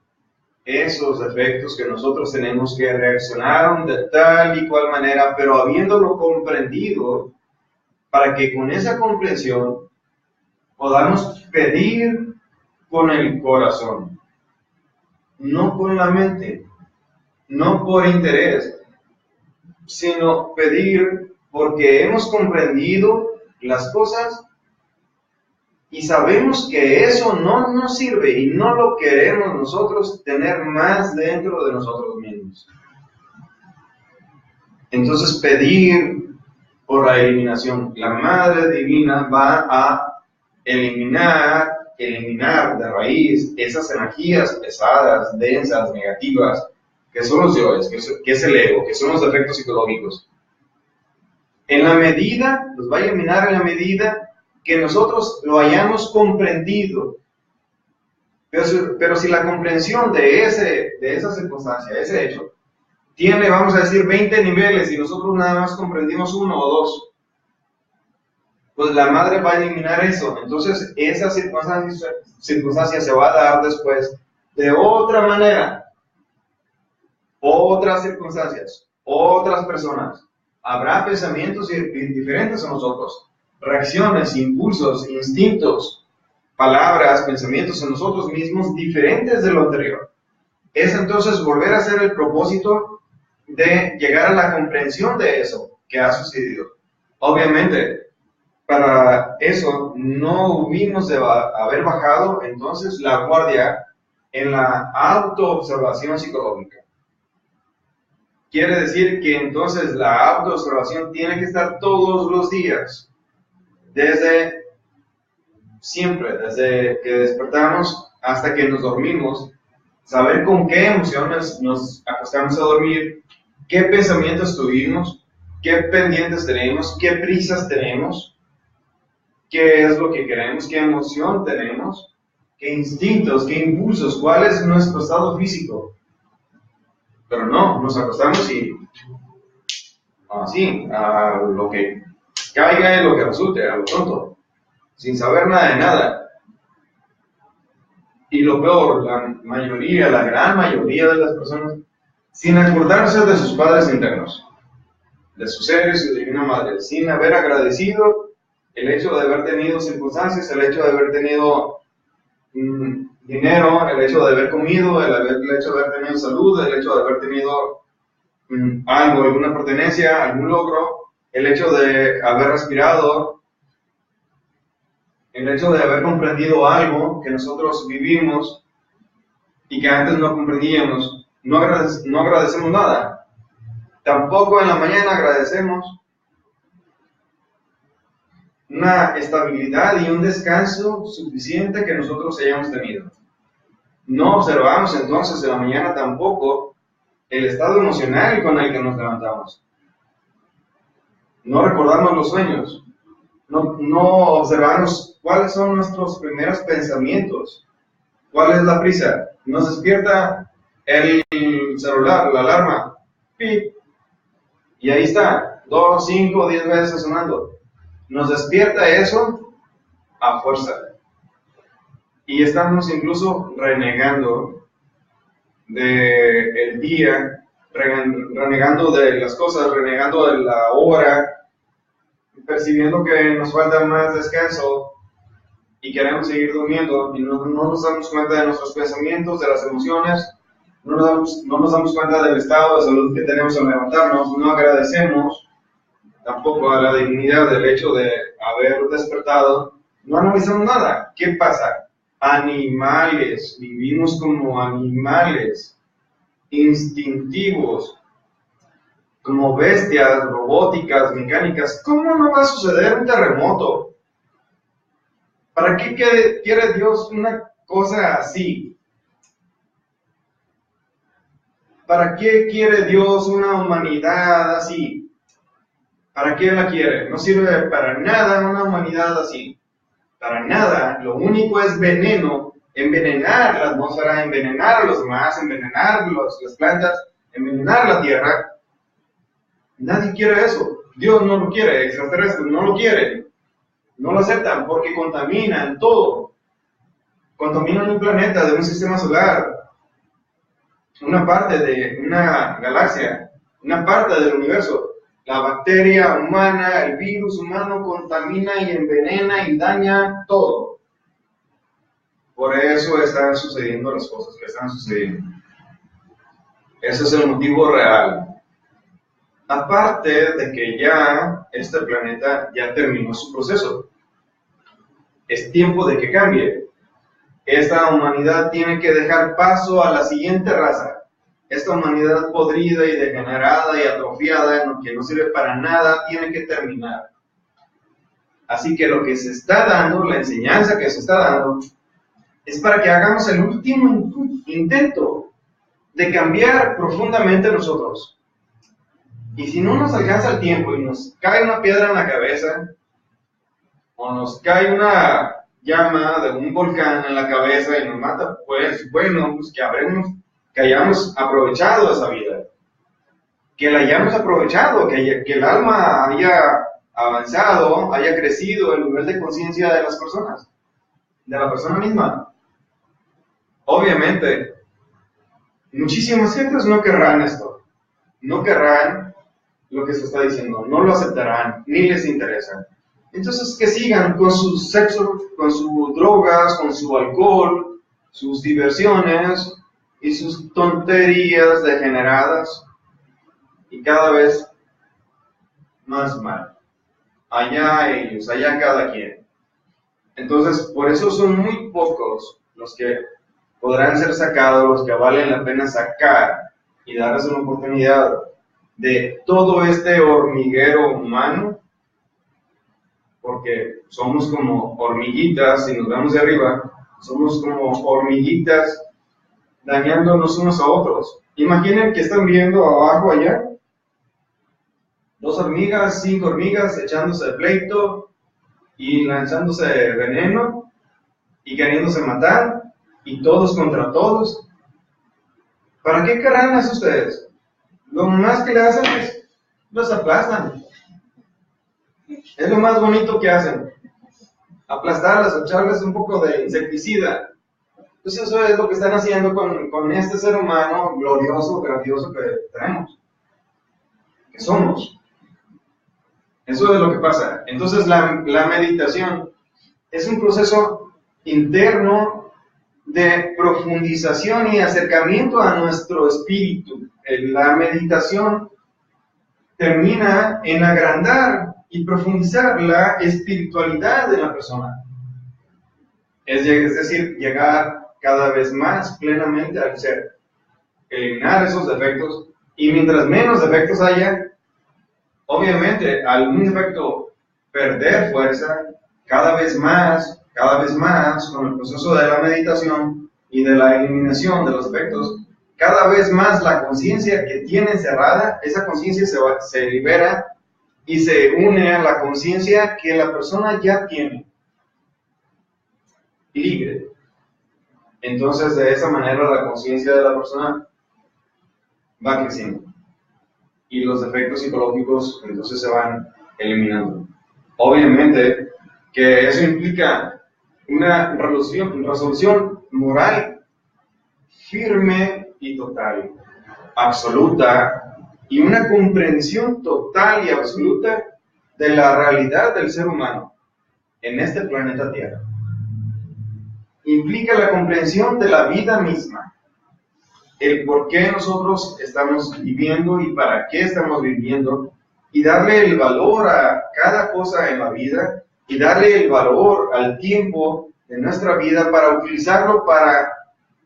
esos defectos que nosotros tenemos, que reaccionaron de tal y cual manera, pero habiéndolo comprendido, para que con esa comprensión podamos pedir con el corazón, no con la mente, no por interés, sino pedir porque hemos comprendido las cosas y sabemos que eso no nos sirve y no lo queremos nosotros tener más dentro de nosotros mismos. Entonces pedir por la eliminación. La Madre Divina va a eliminar de raíz esas energías pesadas, densas, negativas, que son los yoes, que es el ego, que son los defectos psicológicos. En la medida, los va a eliminar en la medida que nosotros lo hayamos comprendido. Pero si la comprensión de esa circunstancia, ese hecho, tiene, vamos a decir, 20 niveles y nosotros nada más comprendimos 1 o 2, pues la Madre va a eliminar eso. Entonces, esa circunstancia se va a dar después de otra manera. Otras circunstancias, otras personas. Habrá pensamientos diferentes a nosotros, reacciones, impulsos, instintos, palabras, pensamientos en nosotros mismos diferentes de lo anterior. Es entonces volver a hacer el propósito de llegar a la comprensión de eso que ha sucedido. Obviamente, para eso no hubimos de haber bajado entonces la guardia en la autoobservación psicológica. Quiere decir que entonces la autoobservación tiene que estar todos los días, desde siempre, desde que despertamos hasta que nos dormimos, saber con qué emociones nos acostamos a dormir, qué pensamientos tuvimos, qué pendientes tenemos, qué prisas tenemos, qué es lo que queremos, qué emoción tenemos, qué instintos, qué impulsos, cuál es nuestro estado físico. Pero no, nos acostamos y así, a lo que caiga y lo que resulte, a lo tonto, sin saber nada de nada. Y lo peor, la gran mayoría de las personas, sin acordarse de sus padres internos, de su ser y su Divina Madre, sin haber agradecido el hecho de haber tenido circunstancias, el hecho de haber tenido dinero, el hecho de haber comido, el hecho de haber tenido salud, el hecho de haber tenido algo, alguna pertenencia, algún logro, el hecho de haber respirado, el hecho de haber comprendido algo que nosotros vivimos y que antes no comprendíamos. No agradecemos nada. Tampoco en la mañana agradecemos una estabilidad y un descanso suficiente que nosotros hayamos tenido. No observamos entonces en la mañana tampoco el estado emocional con el que nos levantamos. No recordamos los sueños. No observamos cuáles son nuestros primeros pensamientos. ¿Cuál es la prisa? Nos despierta el celular, la alarma. ¡Pip! Y ahí está, 2, 5, 10 veces sonando. Nos despierta eso a fuerza. Y estamos incluso renegando del día, renegando de las cosas, renegando de la hora, percibiendo que nos falta más descanso y queremos seguir durmiendo y no nos damos cuenta de nuestros pensamientos, de las emociones, no nos damos cuenta del estado de salud que tenemos al levantarnos, no agradecemos tampoco a la dignidad del hecho de haber despertado, no analizamos nada. ¿Qué pasa? Animales, vivimos como animales, instintivos, como bestias robóticas, mecánicas. ¿Cómo no va a suceder un terremoto? ¿Para qué quiere Dios una cosa así? ¿Para qué quiere Dios una humanidad así? ¿Para qué la quiere? No sirve para nada una humanidad así. Para nada. Lo único es veneno, envenenar la atmósfera, envenenar a los demás, envenenar las plantas, envenenar la tierra. Nadie quiere eso. Dios no lo quiere, extraterrestres no lo quieren. No lo aceptan porque contaminan todo. Contaminan un planeta de un sistema solar, una parte de una galaxia, una parte del universo. La bacteria humana, el virus humano contamina y envenena y daña todo. Por eso están sucediendo las cosas que están sucediendo. Ese es el motivo real. Aparte de que ya este planeta ya terminó su proceso. Es tiempo de que cambie. Esta humanidad tiene que dejar paso a la siguiente raza. Esta humanidad podrida y degenerada y atrofiada, que no sirve para nada, tiene que terminar. Así que lo que se está dando, la enseñanza que se está dando, es para que hagamos el último intento de cambiar profundamente nosotros. Y si no nos alcanza el tiempo y nos cae una piedra en la cabeza, o nos cae una llama de un volcán en la cabeza y nos mata, pues bueno, pues que hayamos aprovechado esa vida, que la hayamos aprovechado, que el alma haya avanzado, haya crecido el nivel de conciencia de las personas, de la persona misma. Obviamente, muchísimas gentes no querrán esto, no querrán lo que se está diciendo, no lo aceptarán, ni les interesa. Entonces que sigan con su sexo, con sus drogas, con su alcohol, sus diversiones y sus tonterías degeneradas, y cada vez más mal. Allá ellos, allá cada quien. Entonces, por eso son muy pocos los que podrán ser sacados, los que valen la pena sacar y darles una oportunidad de todo este hormiguero humano, porque somos como hormiguitas, si nos vemos de arriba, somos como hormiguitas dañándonos unos a otros. Imaginen que están viendo abajo allá 2 hormigas, 5 hormigas echándose de pleito y lanzándose veneno y queriéndose matar, y todos contra todos. ¿Para qué querrán eso ustedes? Lo más que le hacen es los aplastan. Es lo más bonito que hacen. Aplastarlas, echarles un poco de insecticida. Entonces eso es lo que están haciendo con este ser humano glorioso, grandioso que tenemos, que somos. Eso es lo que pasa. Entonces la meditación es un proceso interno de profundización y acercamiento a nuestro espíritu. La meditación termina en agrandar y profundizar la espiritualidad de la persona. Es decir, llegar cada vez más plenamente al ser, eliminar esos defectos, y mientras menos defectos haya, obviamente algún defecto perder fuerza cada vez más, con el proceso de la meditación y de la eliminación de los defectos. Cada vez más la conciencia que tiene encerrada, esa conciencia se libera y se une a la conciencia que la persona ya tiene, libre. Entonces, de esa manera la conciencia de la persona va creciendo y los defectos psicológicos entonces se van eliminando. Obviamente que eso implica una resolución moral firme y total, absoluta, y una comprensión total y absoluta de la realidad del ser humano en este planeta Tierra. Implica la comprensión de la vida misma. el por qué nosotros estamos viviendo y para qué estamos viviendo, y darle el valor a cada cosa en la vida, y darle el valor al tiempo de nuestra vida para utilizarlo para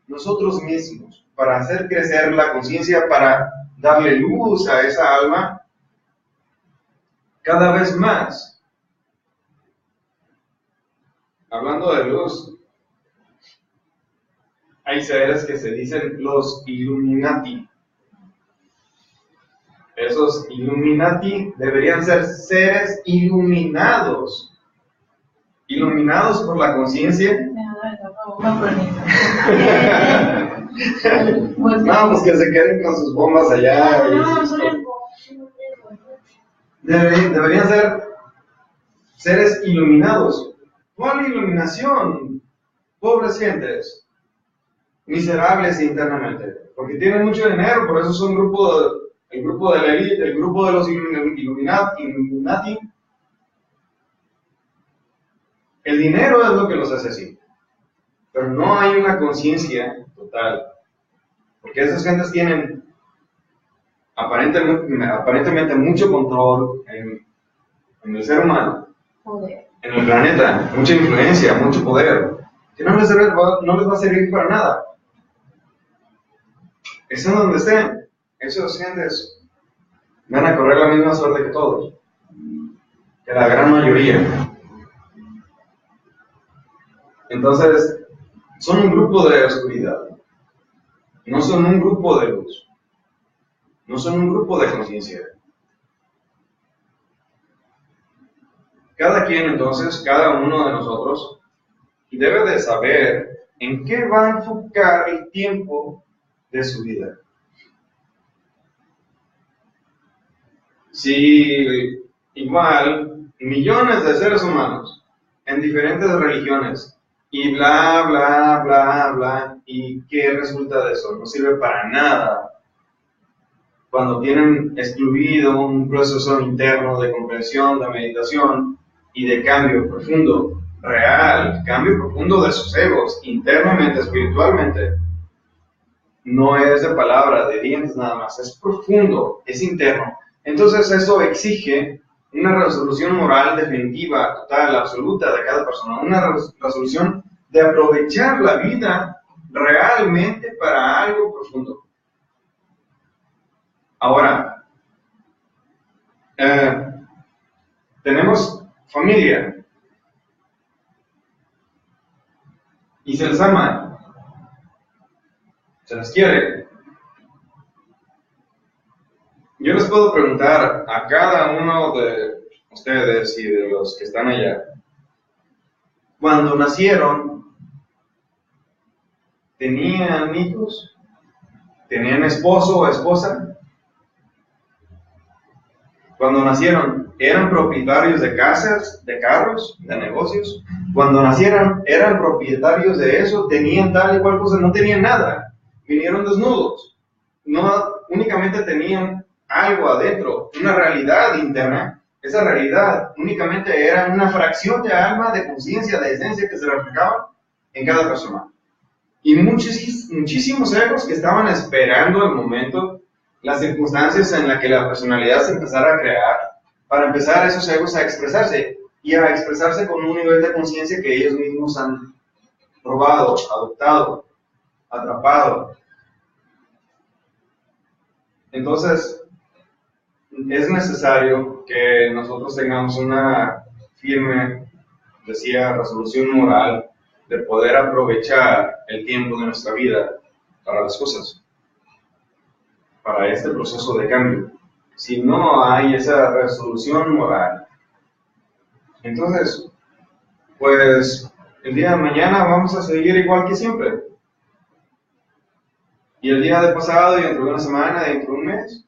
nosotros mismos, para hacer crecer la conciencia, para darle luz a esa alma cada vez más. Hablando de luz, hay seres que se dicen los Illuminati. Esos Illuminati deberían ser seres iluminados, iluminados por la conciencia. No, pues que se queden con sus bombas allá. Deberían ser seres iluminados. ¿Cuál iluminación? Pobres gentes, miserables internamente, porque tienen mucho dinero, por eso son el grupo de la élite, el grupo de los Illuminati. El dinero es lo que los hace así, pero no hay una conciencia total, porque esas gentes tienen aparentemente mucho control en el ser humano, en el planeta, mucha influencia, mucho poder, que no les va a servir para nada. Estén donde estén, esas gentes van a correr la misma suerte que todos, que la gran mayoría. Entonces, son un grupo de oscuridad, no son un grupo de luz, no son un grupo de conciencia. Cada quien entonces, cada uno de nosotros, debe de saber en qué va a enfocar el tiempo de su vida. Si igual millones de seres humanos en diferentes religiones y bla, bla, bla, bla, ¿y qué resulta de eso? No sirve para nada. Cuando tienen excluido un proceso interno de comprensión, de meditación y de cambio profundo, real, cambio profundo de sus egos, internamente, espiritualmente, no es de palabras, de dientes nada más, es profundo, es interno. Entonces eso exige una resolución moral definitiva, total, absoluta de cada persona, una resolución de aprovechar la vida realmente para algo profundo. Ahora, tenemos familia y se les ama, se les quiere. Yo les puedo preguntar a cada uno de ustedes y de los que están allá, cuando nacieron, ¿tenían hijos? ¿Tenían esposo o esposa? Cuando nacieron, ¿eran propietarios de casas, de carros, de negocios? Cuando nacieron, ¿eran propietarios de eso? ¿Tenían tal y cual cosa? No tenían nada. Vinieron desnudos. No únicamente tenían algo adentro, una realidad interna. Esa realidad únicamente era una fracción de alma, de conciencia, de esencia que se reflejaba en cada persona. Y muchísimos egos que estaban esperando el momento, las circunstancias en las que la personalidad se empezara a crear, para empezar esos egos a expresarse, y a expresarse con un nivel de conciencia que ellos mismos han robado, adoptado, atrapado. Entonces, es necesario que nosotros tengamos una firme, decía, resolución moral de poder aprovechar el tiempo de nuestra vida para las cosas, para este proceso de cambio. Si no hay esa resolución moral, entonces, pues el día de mañana vamos a seguir igual que siempre. Y el día de pasado, y dentro de una semana, dentro de un mes,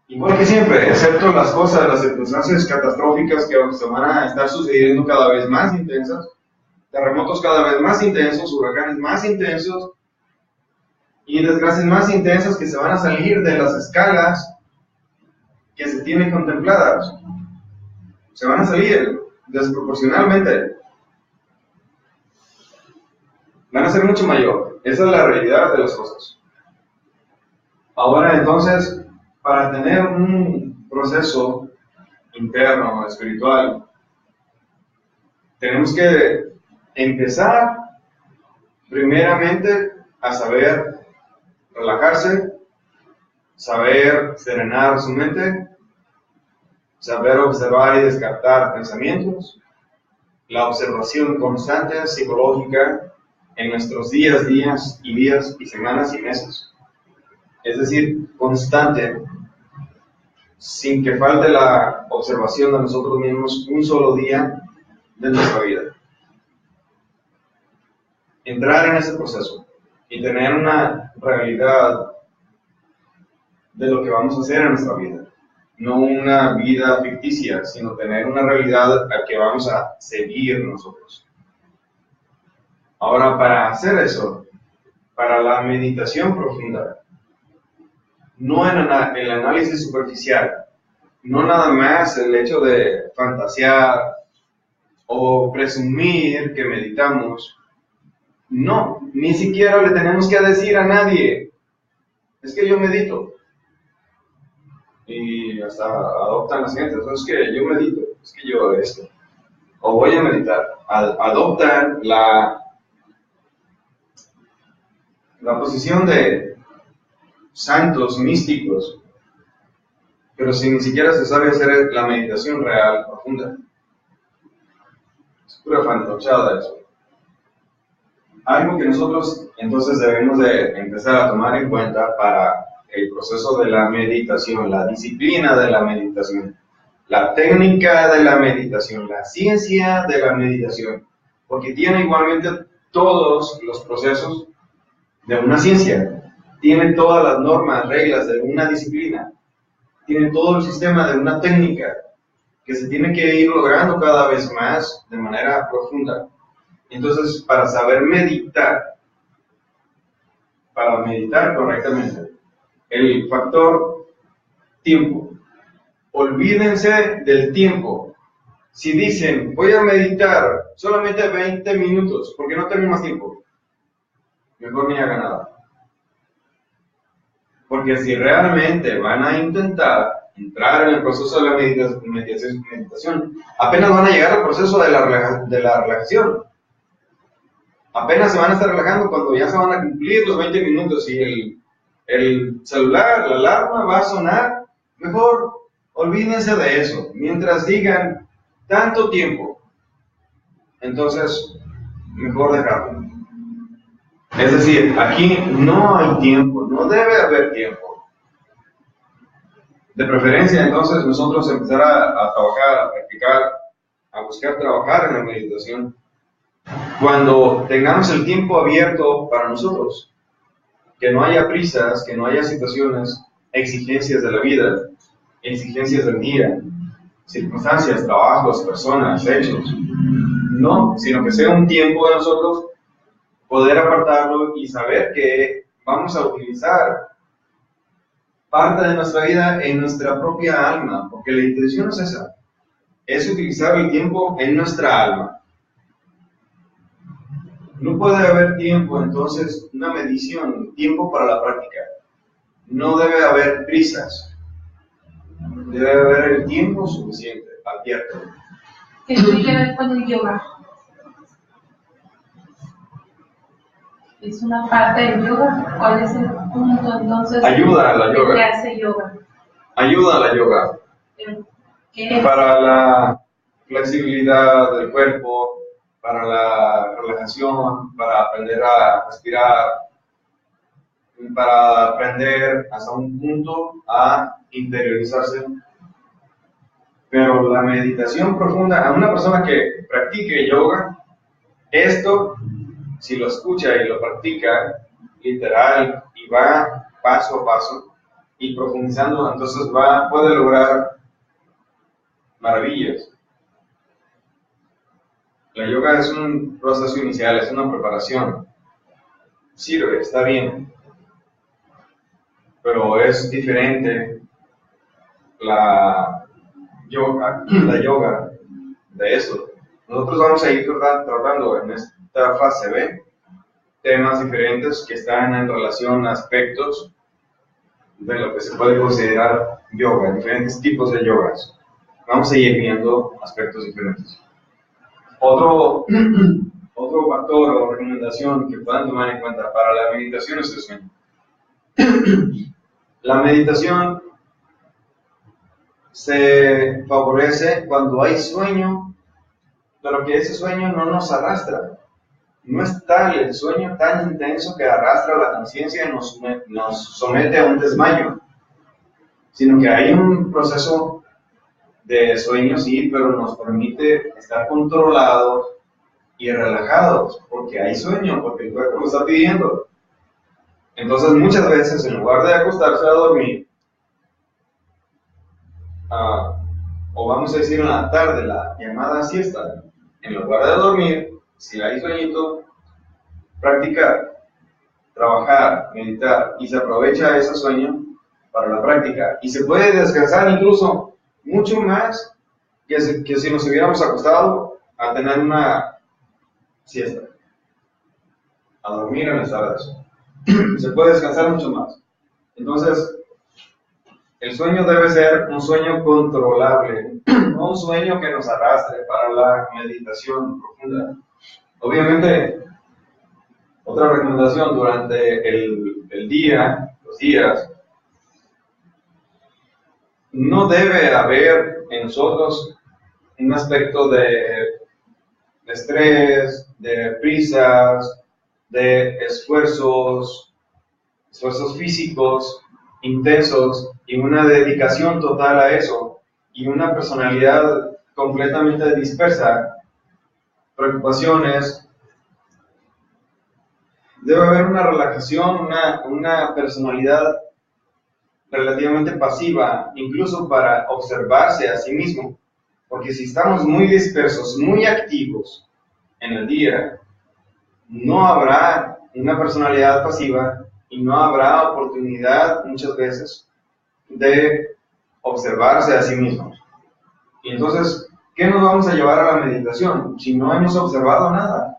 igual que siempre, excepto las cosas, las circunstancias catastróficas que se van a estar sucediendo cada vez más intensas, terremotos cada vez más intensos, huracanes más intensos, y desgracias más intensas que se van a salir de las escalas que se tienen contempladas. Se van a salir desproporcionalmente. Van a ser mucho mayor. Esa es la realidad de las cosas. Ahora entonces, para tener un proceso interno, espiritual, tenemos que empezar primeramente a saber relajarse, saber serenar su mente, saber observar y descartar pensamientos, la observación constante psicológica en nuestros días y semanas y meses. Es decir, constante, sin que falte la observación de nosotros mismos un solo día de nuestra vida. Entrar en ese proceso y tener una realidad de lo que vamos a hacer en nuestra vida. No una vida ficticia, sino tener una realidad a que vamos a seguir nosotros. Ahora, para hacer eso, para la meditación profunda, no en el análisis superficial, no nada más el hecho de fantasear o presumir que meditamos, no, ni siquiera le tenemos que decir a nadie, es que yo medito. Y hasta adoptan las gentes, es que yo medito, es que yo esto, o voy a meditar. Adoptan la posición de santos, místicos, pero si ni siquiera se sabe hacer la meditación real, profunda. Es pura fantochada eso. Algo que nosotros entonces debemos de empezar a tomar en cuenta para el proceso de la meditación, la disciplina de la meditación, la técnica de la meditación, la ciencia de la meditación, porque tiene igualmente todos los procesos de una ciencia, tiene todas las normas, reglas de una disciplina, tiene todo el sistema de una técnica que se tiene que ir logrando cada vez más de manera profunda. Entonces, para saber meditar, para meditar correctamente, el factor tiempo. Olvídense del tiempo. Si dicen, voy a meditar solamente 20 minutos, porque no tengo más tiempo, mejor ni haga nada. Porque si realmente van a intentar entrar en el proceso de la meditación, apenas van a llegar al proceso de la relajación. Apenas se van a estar relajando cuando ya se van a cumplir los 20 minutos y el celular, la alarma va a sonar. Mejor olvídense de eso. Mientras digan tanto tiempo, entonces mejor dejarlo. Es decir, aquí no hay tiempo, no debe haber tiempo. De preferencia, entonces, nosotros empezar a trabajar, a practicar, a buscar trabajar en la meditación cuando tengamos el tiempo abierto para nosotros, que no haya prisas, que no haya situaciones, exigencias de la vida, exigencias del día, circunstancias, trabajos, personas, hechos. No, sino que sea un tiempo de nosotros poder apartarlo y saber que vamos a utilizar parte de nuestra vida en nuestra propia alma, porque la intención es esa, es utilizar el tiempo en nuestra alma. No puede haber tiempo, entonces, una medición, tiempo para la práctica. No debe haber prisas. Debe haber el tiempo suficiente, abierto. ¿Qué tiene que ver con el yoga? ¿Es una parte del yoga? ¿Cuál es el punto entonces? Ayuda a la yoga. ¿Qué hace yoga? Ayuda a la yoga. ¿Qué es? Para la flexibilidad del cuerpo, para la relajación, para aprender a respirar, para aprender hasta un punto a interiorizarse. Pero la meditación profunda, a una persona que practique yoga, esto, si lo escucha y lo practica literal y va paso a paso y profundizando, entonces puede lograr maravillas. La yoga es un proceso inicial, es una preparación. Sirve, está bien. Pero es diferente la yoga de eso. Nosotros vamos a ir tratando en esta fase B temas diferentes que están en relación a aspectos de lo que se puede considerar yoga, diferentes tipos de yogas. Vamos a ir viendo aspectos diferentes. Otro factor o recomendación que puedan tomar en cuenta para la meditación es el sueño. La meditación se favorece cuando hay sueño, pero que ese sueño no nos arrastra. No es tal el sueño tan intenso que arrastra la conciencia y nos somete a un desmayo, sino que hay un proceso de sueño, sí, pero nos permite estar controlados y relajados, porque hay sueño, porque el cuerpo lo está pidiendo. Entonces, muchas veces, en lugar de acostarse a dormir, o vamos a decir en la tarde, la llamada siesta, en lugar de dormir, si hay sueñito, practicar, trabajar, meditar, y se aprovecha ese sueño para la práctica. Y se puede descansar incluso mucho más que si nos hubiéramos acostado a tener una siesta, a dormir en las tardes. Se puede descansar mucho más. Entonces, el sueño debe ser un sueño controlable, no un sueño que nos arrastre para la meditación profunda. Obviamente, otra recomendación durante el día, los días, no debe haber en nosotros un aspecto de estrés, de prisas, de esfuerzos físicos intensos y una dedicación total a eso y una personalidad completamente dispersa, preocupaciones. Debe haber una relajación, una personalidad relativamente pasiva, incluso para observarse a sí mismo, porque si estamos muy dispersos, muy activos en el día, no habrá una personalidad pasiva y no habrá oportunidad muchas veces de observarse a sí mismos. Y entonces, ¿qué nos vamos a llevar a la meditación si no hemos observado nada?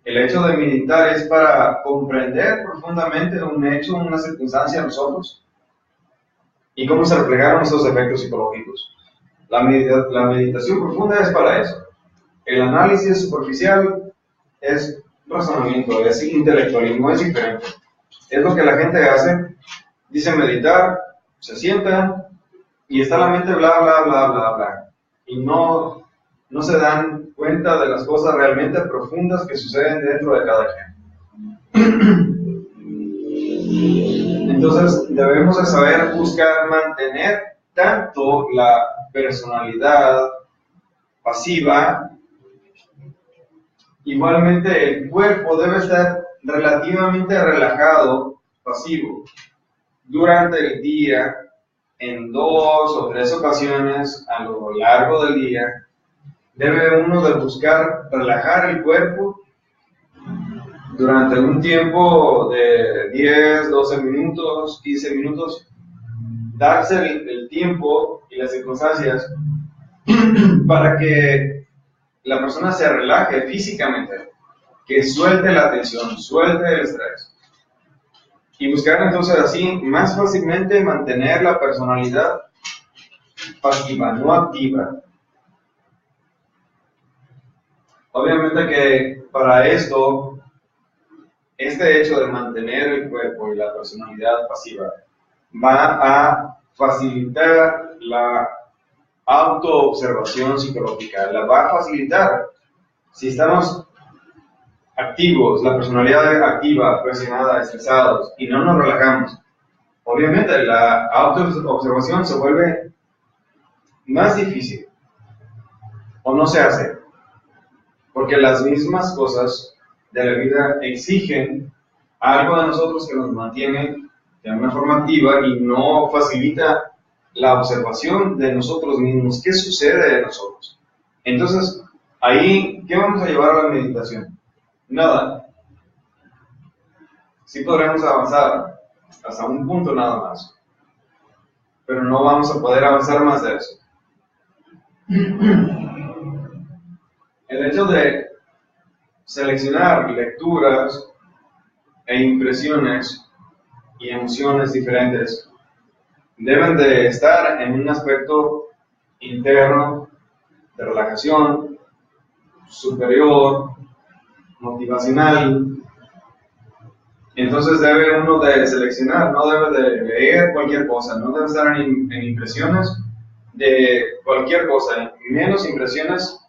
El hecho de meditar es para comprender profundamente un hecho, una circunstancia en nosotros y cómo se reflejaron esos efectos psicológicos. La meditación profunda es para eso. El análisis superficial es razonamiento, es intelectualismo, es diferente. Es lo que la gente hace, dice meditar, se sienta y está la mente bla, bla, bla, bla, bla. Y no se dan cuenta de las cosas realmente profundas que suceden dentro de cada quien. Entonces debemos de saber buscar mantener tanto la personalidad pasiva, igualmente el cuerpo debe estar relativamente relajado, pasivo, durante el día, en 2 o 3 ocasiones a lo largo del día. Debe uno de buscar relajar el cuerpo durante un tiempo de 10, 12 minutos, 15 minutos, darse el tiempo y las circunstancias para que la persona se relaje físicamente, que suelte la tensión, suelte el estrés. Y buscar entonces así más fácilmente mantener la personalidad pasiva, no activa. Obviamente que para esto, este hecho de mantener el cuerpo y la personalidad pasiva va a facilitar la autoobservación psicológica, la va a facilitar. Si estamos activos, la personalidad activa, presionada, estresados y no nos relajamos, obviamente la autoobservación se vuelve más difícil o no se hace, porque las mismas cosas de la vida exigen algo de nosotros que nos mantiene de una forma activa y no facilita la observación de nosotros mismos, qué sucede de nosotros. Entonces, ahí, ¿qué vamos a llevar a la meditación? Nada. Sí podremos avanzar hasta un punto nada más, pero no vamos a poder avanzar más de eso. El hecho de seleccionar lecturas e impresiones y emociones diferentes deben de estar en un aspecto interno de relajación, superior, motivacional. Entonces debe uno de seleccionar, no debe de leer cualquier cosa, no debe estar en impresiones de cualquier cosa, menos impresiones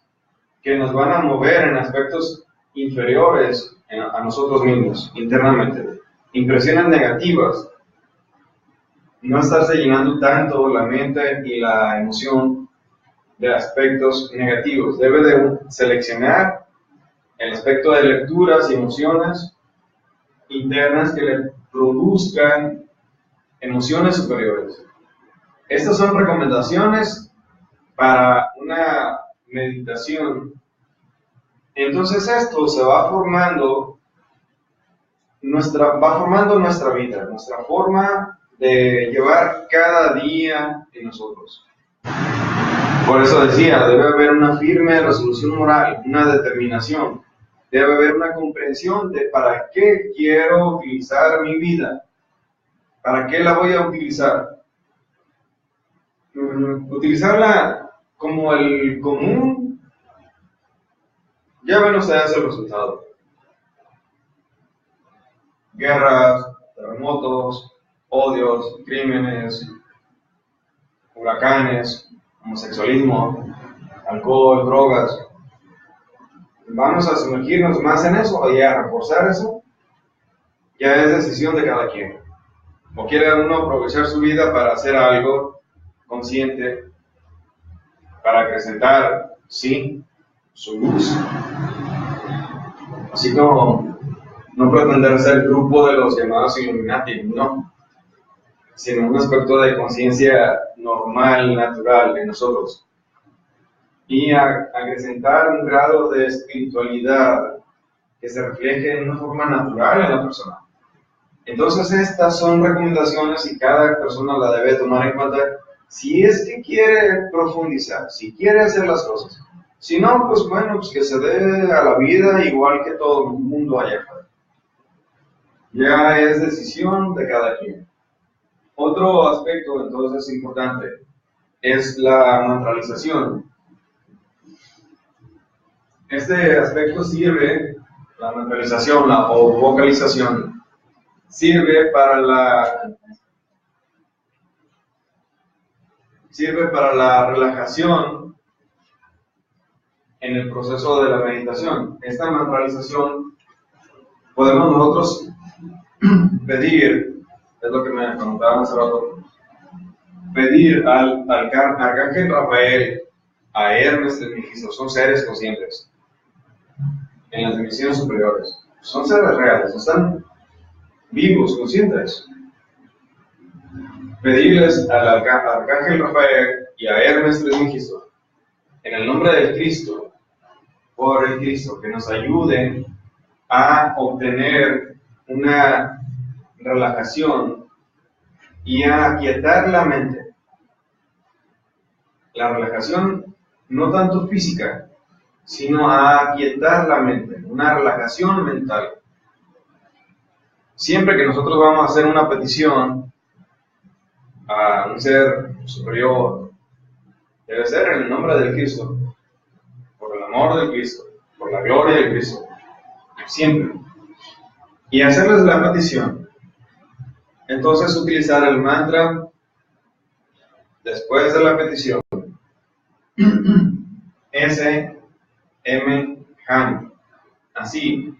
que nos van a mover en aspectos inferiores a nosotros mismos, internamente. Impresiones negativas. No estarse llenando tanto la mente y la emoción de aspectos negativos. Debe de seleccionar el aspecto de lecturas y emociones internas que le produzcan emociones superiores. Estas son recomendaciones para una meditación. Entonces esto se va formando nuestra vida, nuestra forma de llevar cada día en nosotros. Por eso decía, debe haber una firme resolución moral, una determinación. Debe haber una comprensión de para qué quiero utilizar mi vida. ¿Para qué la voy a utilizar? Utilizarla como el común, ya ven ustedes el resultado. Guerras, terremotos, odios, crímenes, huracanes, homosexualismo, alcohol, drogas. Vamos a sumergirnos más en eso y a reforzar eso. Ya es decisión de cada quien. O quiere uno aprovechar su vida para hacer algo consciente, para acrecentar, sí, su luz. Así como no pretender ser el grupo de los llamados Illuminati, no, sino un aspecto de conciencia normal, natural en nosotros. Y acrecentar un grado de espiritualidad que se refleje en una forma natural en la persona. Entonces estas son recomendaciones y cada persona la debe tomar en cuenta si es que quiere profundizar, si quiere hacer las cosas. Si no, pues bueno, pues que se dé a la vida igual que todo el mundo allá afuera. Ya es decisión de cada quien. Otro aspecto entonces importante es la mantralización. Este aspecto sirve, la mantralización o vocalización, sirve para la relajación en el proceso de la meditación. Esta mantralización podemos nosotros pedir, es lo que me comentaban hace rato, pedir al Arcángel Rafael, a Hermes Trismegisto, son seres conscientes en las dimensiones superiores. Son seres reales, están vivos, conscientes. Pedirles al Arcángel Rafael y a Hermes Trismegisto, en el nombre del Cristo, por el Cristo, que nos ayuden a obtener una relajación y a aquietar la mente. La relajación no tanto física, sino a aquietar la mente, una relajación mental. Siempre que nosotros vamos a hacer una petición a un ser superior, debe ser en el nombre del Cristo, por el amor del Cristo, por la gloria del Cristo, siempre. Y hacerles la petición. Entonces utilizar el mantra después de la petición. S, M, HAM. Así.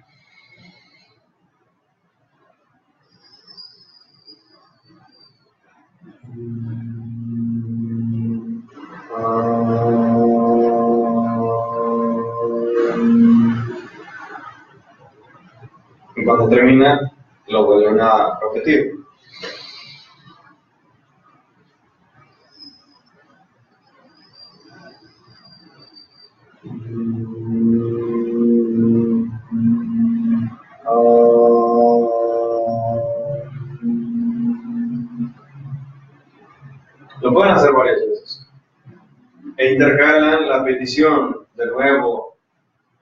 Y cuando termina, lo vuelven a repetir. Lo pueden hacer varias veces. E intercalan la petición de nuevo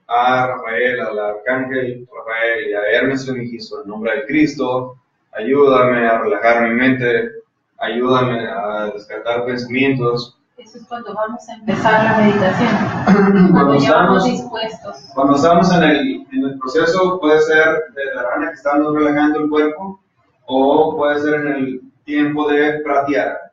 a Rafael, al Arcángel Rafael y a Hermes Trismegisto en nombre del Cristo, ayúdame a relajar mi mente, ayúdame a descartar pensamientos. Eso es cuando vamos a empezar la meditación. Cuando ya vamos dispuestos. Cuando estamos en el proceso, puede ser de la rana que estamos relajando el cuerpo, o puede ser en el tiempo de pratyahara,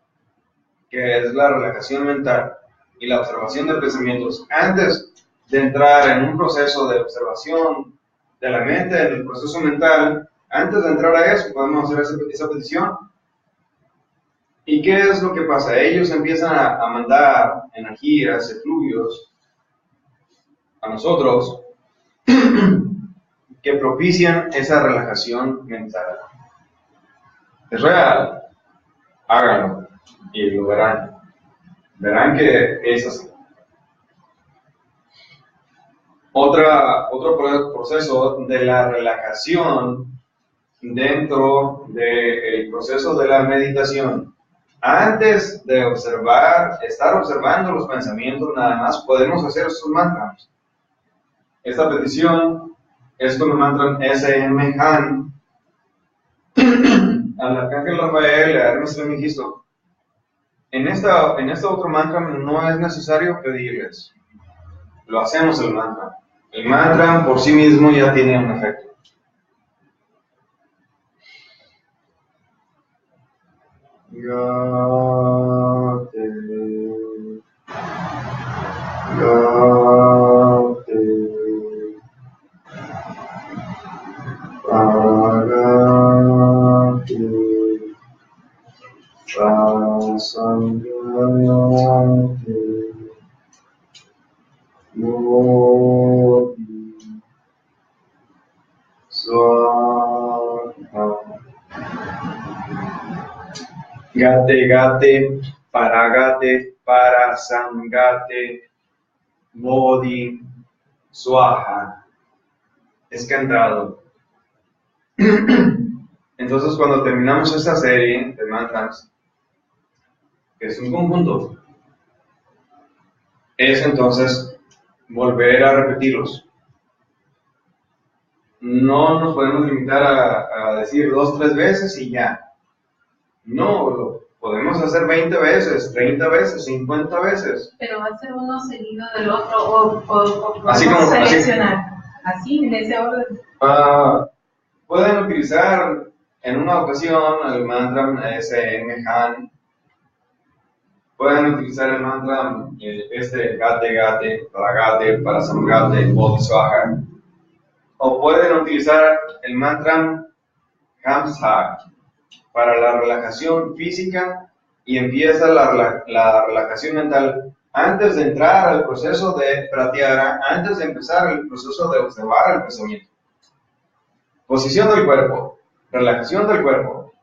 que es la relajación mental y la observación de pensamientos. Antes de entrar en un proceso de observación de la mente, en el proceso mental, antes de entrar a eso, podemos hacer esa petición. ¿Y qué es lo que pasa? Ellos empiezan a mandar energías, efluvios a nosotros que propician esa relajación mental. Es real, háganlo y lo verán. Verán que es así. Otro proceso de la relajación dentro del proceso de la meditación. Antes de estar observando los pensamientos, nada más podemos hacer estos mantras. Esta petición es con el mantra SM Han al arcángel Rafael, a Hermes Trismegisto. En este otro mantra no es necesario pedirles, lo hacemos el mantra. El mantra por sí mismo ya tiene un efecto. Gate, gate, paragate, parasangate, bodhi, swaha. Es cantado. Entonces, cuando terminamos esta serie de mantras, que es un conjunto, es entonces volver a repetirlos. No nos podemos limitar a decir 2, 3 veces y ya. No, lo podemos hacer 20 veces, 30 veces, 50 veces. Pero va a ser uno seguido del otro o así como seleccionar. Así, en ese orden. Pueden utilizar en una ocasión el mantra SM Han. Pueden utilizar el mantra Gate Gate, Paragate, Parasangate, Bodhi Swaha. O pueden utilizar el mantra Hamsa para la relajación física, y empieza la relajación mental antes de entrar al proceso de pratyahara, antes de empezar el proceso de observar el pensamiento. Posición del cuerpo, relajación del cuerpo,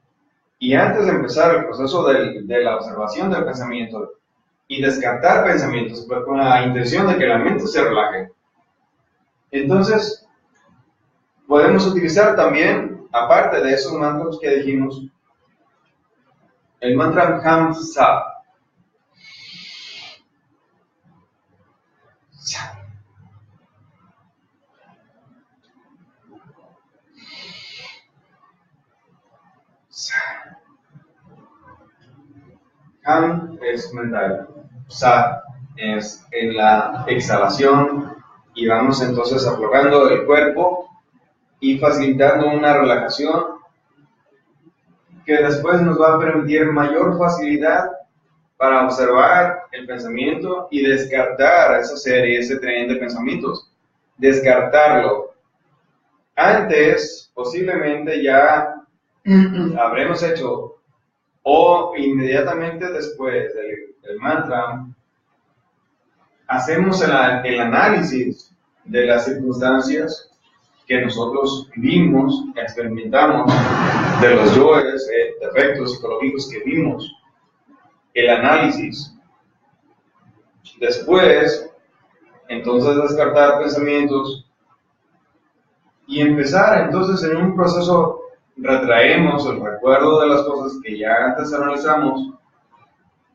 y antes de empezar el proceso de la observación del pensamiento y descartar pensamientos, pues con la intención de que la mente se relaje. Entonces, podemos utilizar también, aparte de esos mantras que dijimos, el mantra Hamsa. Ham es mental, Sa es en la exhalación, y vamos entonces aflojando el cuerpo y facilitando una relajación que después nos va a permitir mayor facilidad para observar el pensamiento y descartar esa serie, ese tren de pensamientos. Descartarlo. Antes, posiblemente ya habremos hecho, o inmediatamente después del mantra, hacemos el análisis de las circunstancias que nosotros vimos, experimentamos, de los yoes, de efectos psicológicos que vimos, el análisis. Después, entonces descartar pensamientos y empezar entonces en un proceso, retraemos el recuerdo de las cosas que ya antes analizamos,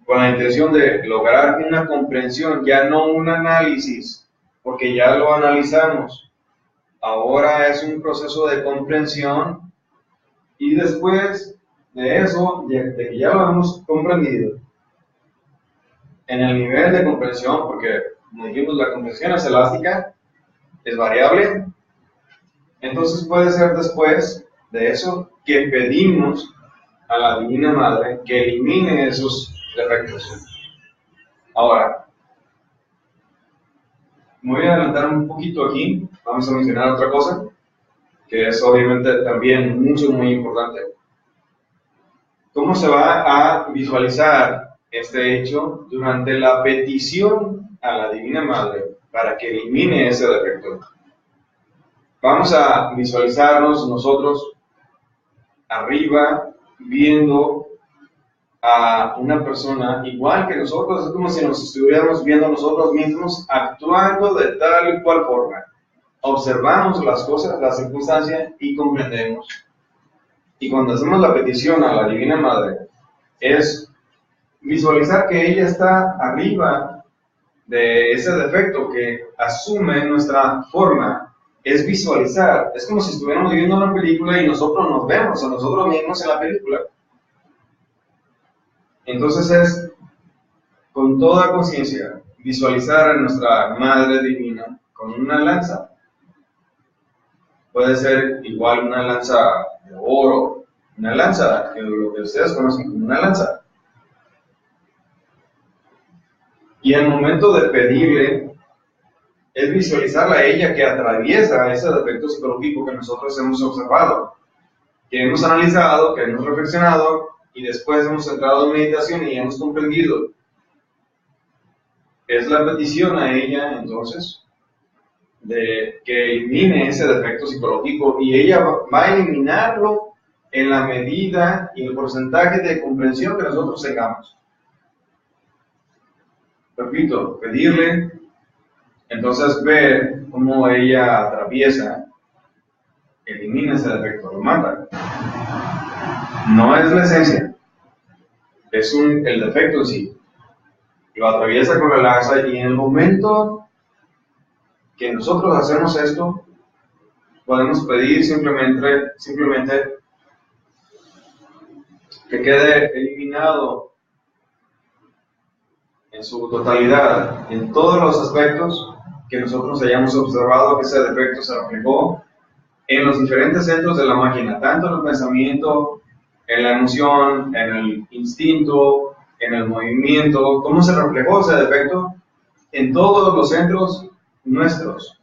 con la intención de lograr una comprensión, ya no un análisis, porque ya lo analizamos. Ahora es un proceso de comprensión Y después de eso, de que ya lo hemos comprendido, en el nivel de comprensión, porque como dijimos, la comprensión es elástica, es variable, entonces puede ser después de eso que pedimos a la Divina Madre que elimine esos defectos. Ahora, me voy a adelantar un poquito aquí, vamos a mencionar otra cosa, que es obviamente también muy importante. ¿Cómo se va a visualizar este hecho durante la petición a la Divina Madre para que elimine ese defecto? Vamos a visualizarnos nosotros arriba viendo a una persona igual que nosotros, es como si nos estuviéramos viendo nosotros mismos actuando de tal y cual forma. Observamos las cosas, las circunstancias y comprendemos. Y cuando hacemos la petición a la Divina Madre, es visualizar que ella está arriba de ese defecto que asume nuestra forma. Es visualizar, es como si estuviéramos viendo una película y nosotros nos vemos a nosotros mismos en la película. Entonces es, con toda conciencia, visualizar a nuestra Madre Divina con una lanza. Puede ser igual una lanza de oro, una lanza, que lo que ustedes conocen como una lanza. Y el momento de pedirle es visualizarla a ella que atraviesa ese defecto psicológico que nosotros hemos observado, que hemos analizado, que hemos reflexionado y después hemos entrado en meditación y hemos comprendido. Es la petición a ella entonces de que elimine ese defecto psicológico y ella va a eliminarlo en la medida y el porcentaje de comprensión que nosotros tengamos. Repito, pedirle, entonces ver cómo ella atraviesa, elimina ese defecto, lo mata. No es la esencia, es el defecto en sí. Lo atraviesa con la lanza y en el momento que nosotros hacemos esto, podemos pedir simplemente que quede eliminado en su totalidad, en todos los aspectos que nosotros hayamos observado que ese defecto se reflejó en los diferentes centros de la máquina, tanto en el pensamiento, en la emoción, en el instinto, en el movimiento. ¿Cómo se reflejó ese defecto? En todos los centros nuestros,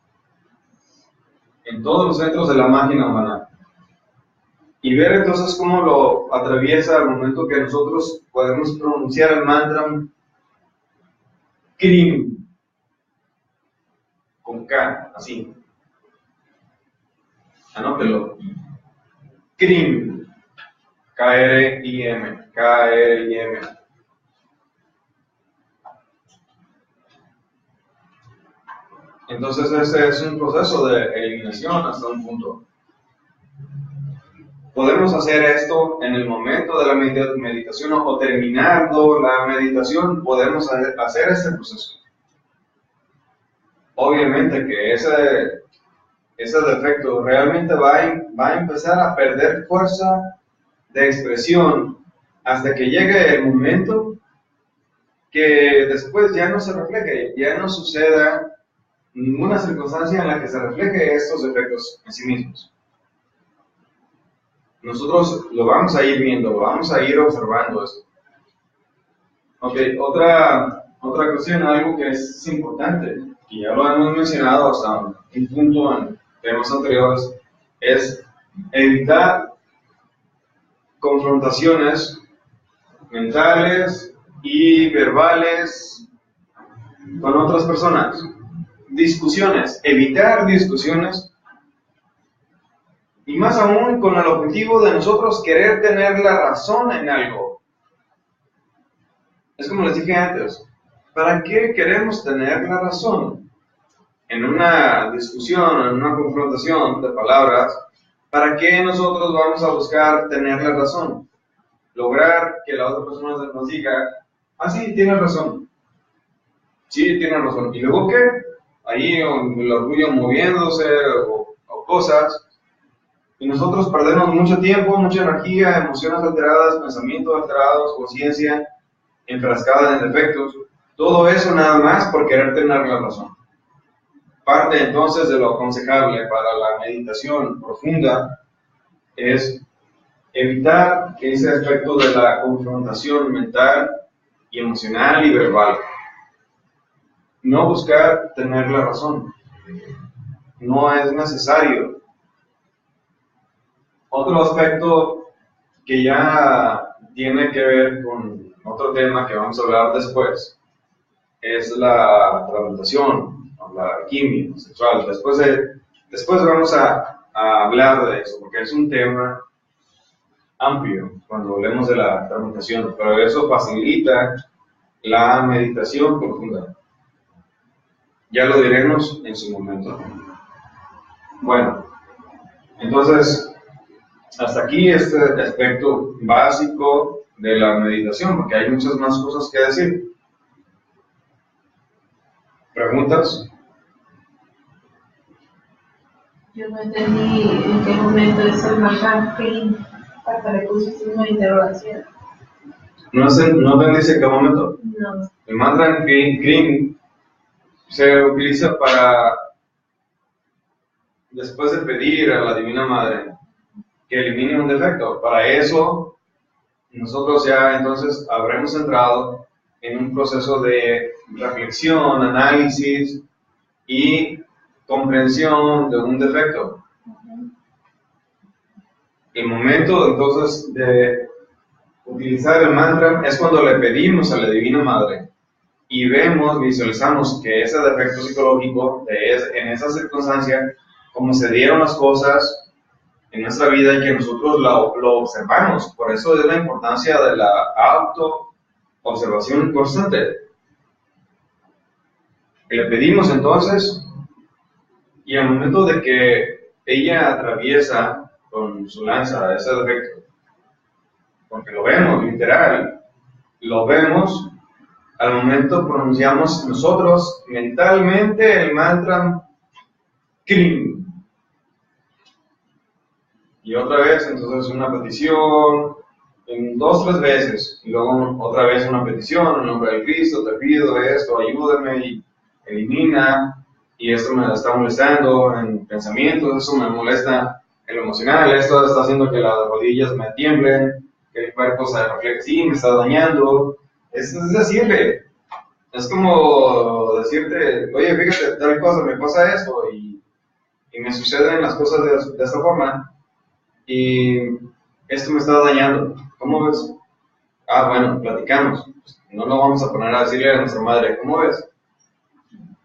en todos los centros de la máquina humana. Y ver entonces cómo lo atraviesa al momento que nosotros podemos pronunciar el mantra Krim, con K, así. Anótelo. Krim, K-R-I-M, K-R-I-M. Entonces ese es un proceso de eliminación hasta un punto. Podemos hacer esto en el momento de la meditación o terminando la meditación, podemos hacer este proceso. Obviamente que ese defecto realmente va a empezar a perder fuerza de expresión hasta que llegue el momento que después ya no se refleje, ya no suceda ninguna circunstancia en la que se refleje estos defectos en sí mismos. Nosotros lo vamos a ir viendo, vamos a ir observando esto. Ok, otra cuestión, algo que es importante, y ya lo hemos mencionado hasta un punto en temas anteriores, es evitar confrontaciones mentales y verbales con otras personas. Discusiones, evitar discusiones. Y más aún con el objetivo de nosotros querer tener la razón en algo. Es como les dije antes, ¿para qué queremos tener la razón? En una discusión, en una confrontación de palabras, ¿para qué nosotros vamos a buscar tener la razón? Lograr que la otra persona nos diga, ah, sí, tiene razón. Sí, tiene razón. ¿Y luego qué? Ahí el orgullo moviéndose o cosas. Y nosotros perdemos mucho tiempo, mucha energía, emociones alteradas, pensamientos alterados, conciencia enfrascada en defectos. Todo eso nada más por querer tener la razón. Parte entonces de lo aconsejable para la meditación profunda es evitar ese aspecto de la confrontación mental y emocional y verbal. No buscar tener la razón. No es necesario. Otro aspecto que ya tiene que ver con otro tema que vamos a hablar después es la tramitación, la alquimia sexual. Después vamos a hablar de eso, porque es un tema amplio cuando hablemos de la tramitación, pero eso facilita la meditación profunda. Ya lo diremos en su momento. Bueno, entonces, hasta aquí este aspecto básico de la meditación, porque hay muchas más cosas que decir. ¿Preguntas? Yo no entendí en qué momento es el mantra clean, hasta le puse signo de interrogación. ¿No entendiste en qué momento? No. El mantra clean se utiliza para, después de pedir a la Divina Madre que elimine un defecto. Para eso, nosotros ya entonces habremos entrado en un proceso de reflexión, análisis y comprensión de un defecto. El momento entonces de utilizar el mantra es cuando le pedimos a la Divina Madre y visualizamos que ese defecto psicológico, en esa circunstancia, como se dieron las cosas en nuestra vida y que nosotros lo observamos. Por eso es la importancia de la auto-observación constante. Le pedimos entonces, y al momento de que ella atraviesa con su lanza ese defecto, porque lo vemos, literal, lo vemos, al momento pronunciamos nosotros mentalmente el mantra Krim. Y otra vez, entonces una petición, en 2 o 3 veces, y luego otra vez una petición, en nombre de Cristo, te pido esto, ayúdame, y elimina, y esto me está molestando en pensamientos, eso me molesta en lo emocional, esto está haciendo que las rodillas me tiemblen, que el cuerpo se refleje, sí, me está dañando. Es decirle, es como decirte, oye, fíjate, tal cosa, me pasa esto, y me suceden las cosas de esta forma, y esto me está dañando. ¿Cómo ves? Ah, bueno, platicamos. No lo vamos a poner a decirle a nuestra madre, ¿cómo ves?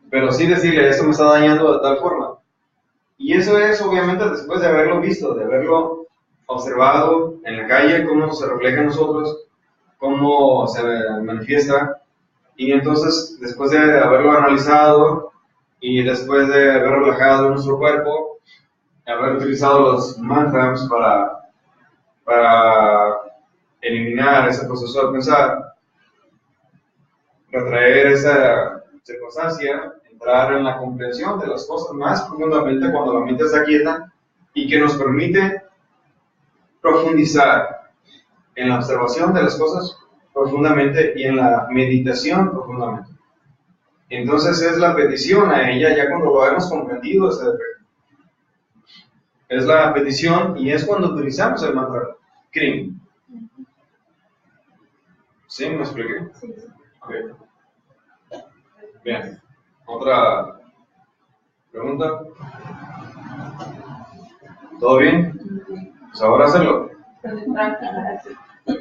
Pero sí decirle, esto me está dañando de tal forma. Y eso es obviamente después de haberlo visto, de haberlo observado en la calle, cómo se refleja en nosotros, cómo se manifiesta. Y entonces, después de haberlo analizado y después de haber relajado nuestro cuerpo, haber utilizado los mantras para eliminar ese proceso de pensar, retraer esa circunstancia, entrar en la comprensión de las cosas más profundamente cuando la mente está quieta y que nos permite profundizar en la observación de las cosas profundamente y en la meditación profundamente. Entonces es la petición a ella ya cuando lo hemos comprendido ese defecto. Es la petición y es cuando utilizamos el mantra Krim. ¿Sí? ¿Me expliqué? Sí. Okay. Bien. ¿Otra pregunta? ¿Todo bien? Pues ahora hacerlo.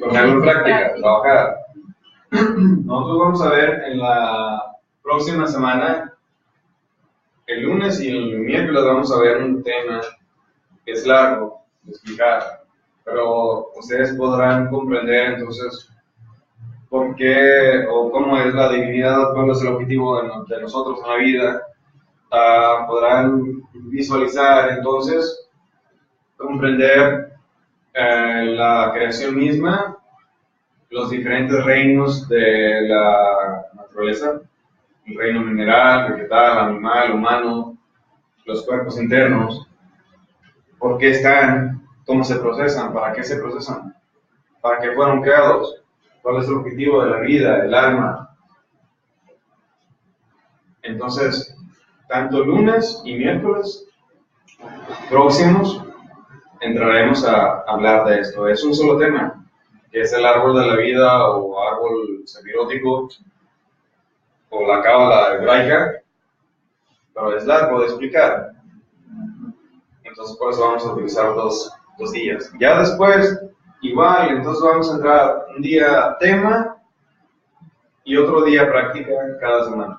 Ponerlo en práctica, trabajar. Nosotros vamos a ver en la próxima semana, el lunes y el miércoles vamos a ver un tema que es largo de explicar, pero ustedes podrán comprender entonces por qué o cómo es la divinidad, cuál es el objetivo de nosotros en la vida. Podrán visualizar entonces, comprender la creación misma, los diferentes reinos de la naturaleza, el reino mineral, vegetal, animal, humano, los cuerpos internos. ¿Por qué están? ¿Cómo se procesan? ¿Para qué se procesan? ¿Para qué fueron creados? ¿Cuál es el objetivo de la vida, del alma? Entonces, tanto lunes y miércoles próximos entraremos a hablar de esto. Es un solo tema, que es el árbol de la vida o árbol sepirótico o la cábala hebraica, pero es largo de explicar. Entonces por eso vamos a utilizar dos días. Ya después, igual, entonces vamos a entrar un día tema y otro día práctica cada semana.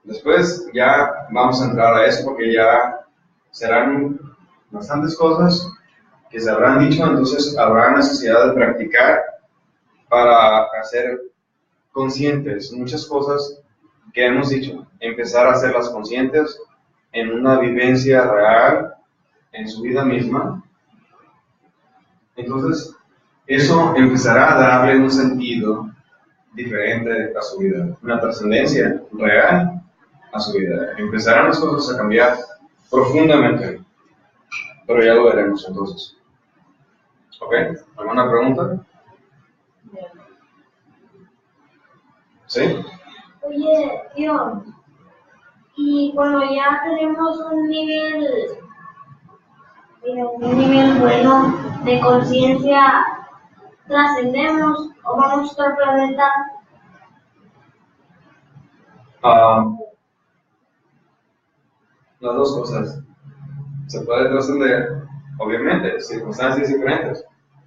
Después ya vamos a entrar a eso porque ya serán bastantes cosas que se habrán dicho, entonces habrá necesidad de practicar para hacer conscientes muchas cosas que hemos dicho, empezar a hacerlas conscientes en una vivencia real, en su vida misma. Entonces, eso empezará a darle un sentido diferente a su vida, una trascendencia real a su vida. Empezarán las cosas a cambiar profundamente, pero ya lo veremos entonces. ¿Ok? ¿Alguna pregunta? ¿Sí? Oye, tío, y cuando ya tenemos un nivel bueno de conciencia, ¿trascendemos o vamos a otro planeta? Las dos cosas. Se puede trascender, obviamente, circunstancias diferentes.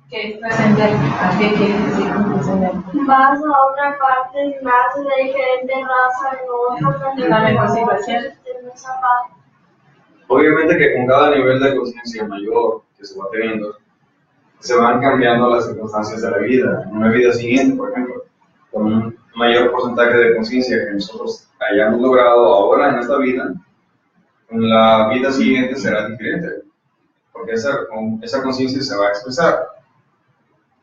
¿Qué es trascender? ¿A qué quieres decir con trascender? Vas a otra parte, naces de diferente raza, en otro planeta, la mejor situación. en esa parte. Obviamente que con cada nivel de conciencia mayor que se va teniendo, se van cambiando las circunstancias de la vida. En una vida siguiente, por ejemplo, con un mayor porcentaje de conciencia que nosotros hayamos logrado ahora en esta vida, en la vida siguiente será diferente, porque esa conciencia se va a expresar.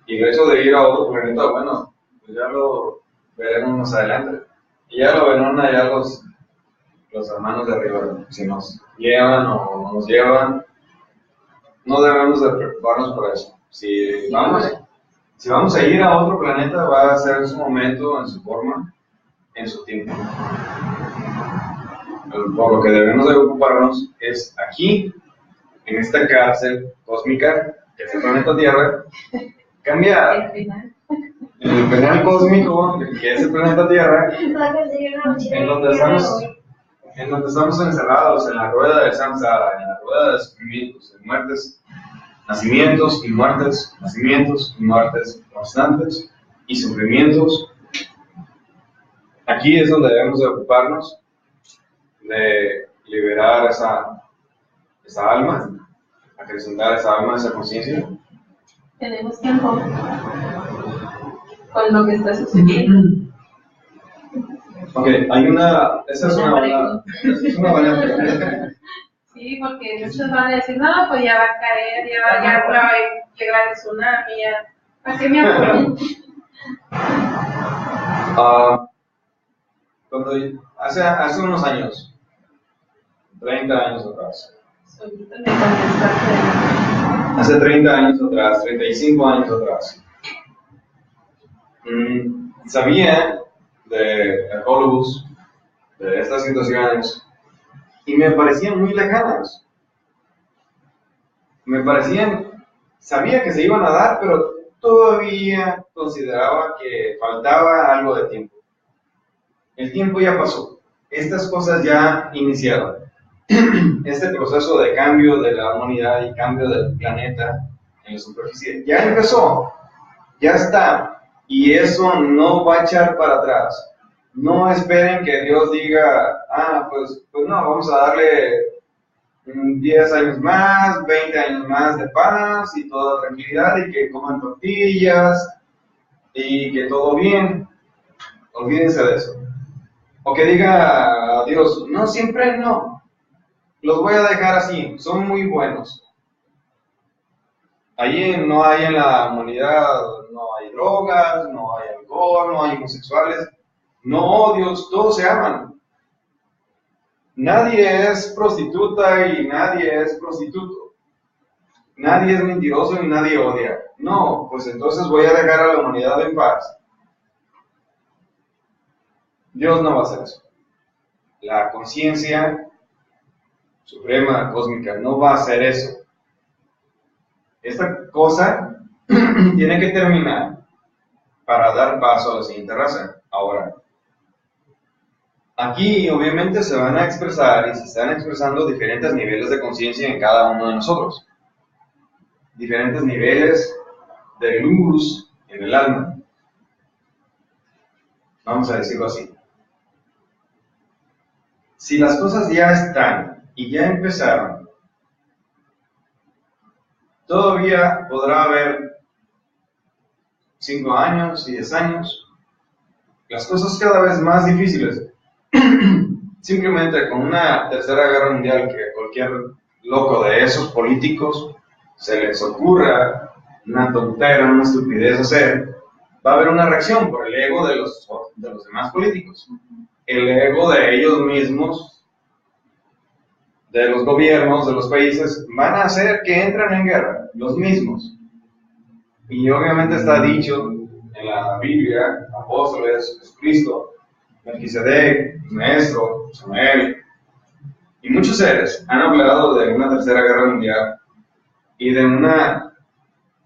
Y el hecho de ir a otro planeta, bueno, pues ya lo veremos más adelante. Y ya lo verán allá los hermanos de arriba, si nos llevan o no nos llevan. No debemos de preocuparnos por eso. Si vamos a ir a otro planeta, va a ser en su momento, en su forma, en su tiempo. Por lo que debemos de ocuparnos es aquí, en esta cárcel cósmica, que es el planeta Tierra, cambiar el penal cósmico, que es el planeta Tierra, en donde estamos encerrados en la rueda del samsara, en la rueda de sufrimientos, de muertes, nacimientos y muertes, nacimientos y muertes constantes y sufrimientos. Aquí es donde debemos de ocuparnos de liberar esa alma, acrecentar esa alma, esa conciencia. Tenemos tiempo con lo que está sucediendo. Ok, esa es una buena pregunta. Sí, porque muchos van a decir, no, pues ya va a caer, ya va a llegar el tsunami, ya. ¿Para qué me apuro? Hace unos años, 30 años atrás. Solito me contestaste. Hace 30 años atrás, 35 años atrás, sabía de ecólogos, de estas situaciones, y me parecían muy lejanas. Sabía que se iban a dar, pero todavía consideraba que faltaba algo de tiempo. El tiempo ya pasó, estas cosas ya iniciaron. Este proceso de cambio de la humanidad y cambio del planeta en la superficie ya empezó, ya está, y eso no va a echar para atrás. No esperen que Dios diga, pues no, vamos a darle 10 años más, 20 años más de paz y toda tranquilidad y que coman tortillas y que todo bien. Olvídense de eso. O que diga a Dios, no, siempre no. Los voy a dejar así, son muy buenos. Allí no hay en la humanidad, no hay drogas, no hay alcohol, no hay homosexuales, no odios, todos se aman. Nadie es prostituta y nadie es prostituto. nadie es mentiroso y nadie odia. No, pues entonces voy a dejar a la humanidad en paz. Dios no va a hacer eso. La conciencia suprema, cósmica, no va a hacer eso. Esta cosa tiene que terminar para dar paso a la siguiente raza. Ahora, aquí obviamente se van a expresar y se están expresando diferentes niveles de conciencia en cada uno de nosotros. Diferentes niveles de luz en el alma. Vamos a decirlo así. Si las cosas ya están y ya empezaron, todavía podrá haber 5 años y 10 años, las cosas cada vez más difíciles. Simplemente con una tercera guerra mundial que cualquier loco de esos políticos se les ocurra una tontera, una estupidez hacer, va a haber una reacción por el ego de los demás políticos. El ego de ellos mismos, de los gobiernos, de los países, van a hacer que entren en guerra, los mismos. Y obviamente está dicho en la Biblia, apóstoles, Jesucristo, Melquisedec, Maestro, Samuel, y muchos seres han hablado de una tercera guerra mundial y de una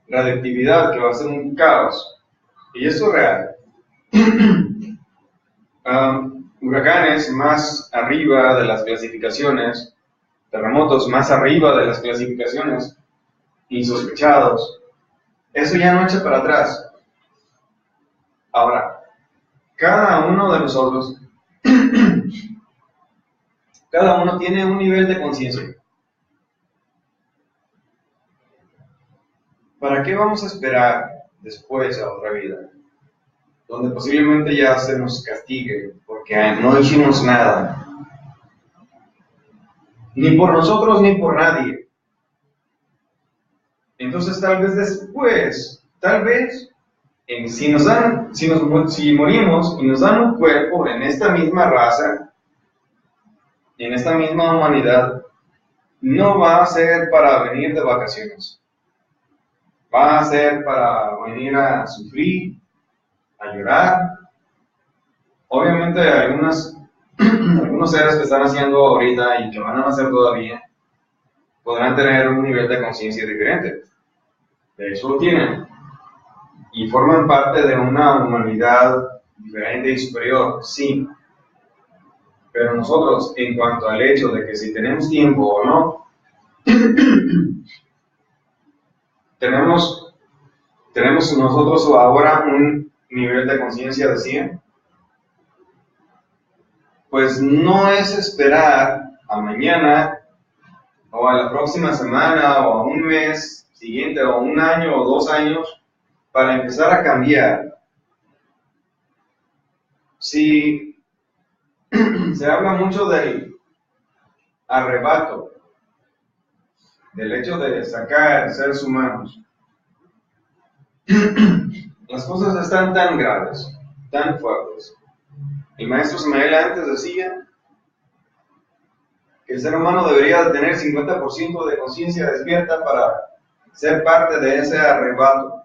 radioactividad que va a ser un caos. Y eso es real. Huracanes más arriba de las clasificaciones, terremotos más arriba de las clasificaciones, insospechados. Eso ya no echa para atrás. Ahora, cada uno de nosotros, cada uno tiene un nivel de conciencia. ¿Para qué vamos a esperar después a otra vida? Donde posiblemente ya se nos castigue porque no hicimos nada. Ni por nosotros ni por nadie. Entonces tal vez después, tal vez, si morimos y nos dan un cuerpo en esta misma raza, en esta misma humanidad, no va a ser para venir de vacaciones. Va a ser para venir a sufrir, a llorar. Obviamente hay algunos seres que están haciendo ahorita y que van a hacer todavía, podrán tener un nivel de conciencia diferente. De hecho lo tienen. Y forman parte de una humanidad diferente y superior, sí. Pero nosotros, en cuanto al hecho de que si tenemos tiempo o no, tenemos nosotros ahora un nivel de conciencia de 100, pues no es esperar a mañana o a la próxima semana o a un mes siguiente o un año o 2 años para empezar a cambiar. Si se habla mucho del arrebato, del hecho de sacar seres humanos, las cosas están tan graves, tan fuertes. El maestro Samuel antes decía que el ser humano debería tener 50% de conciencia despierta para ser parte de ese arrebato,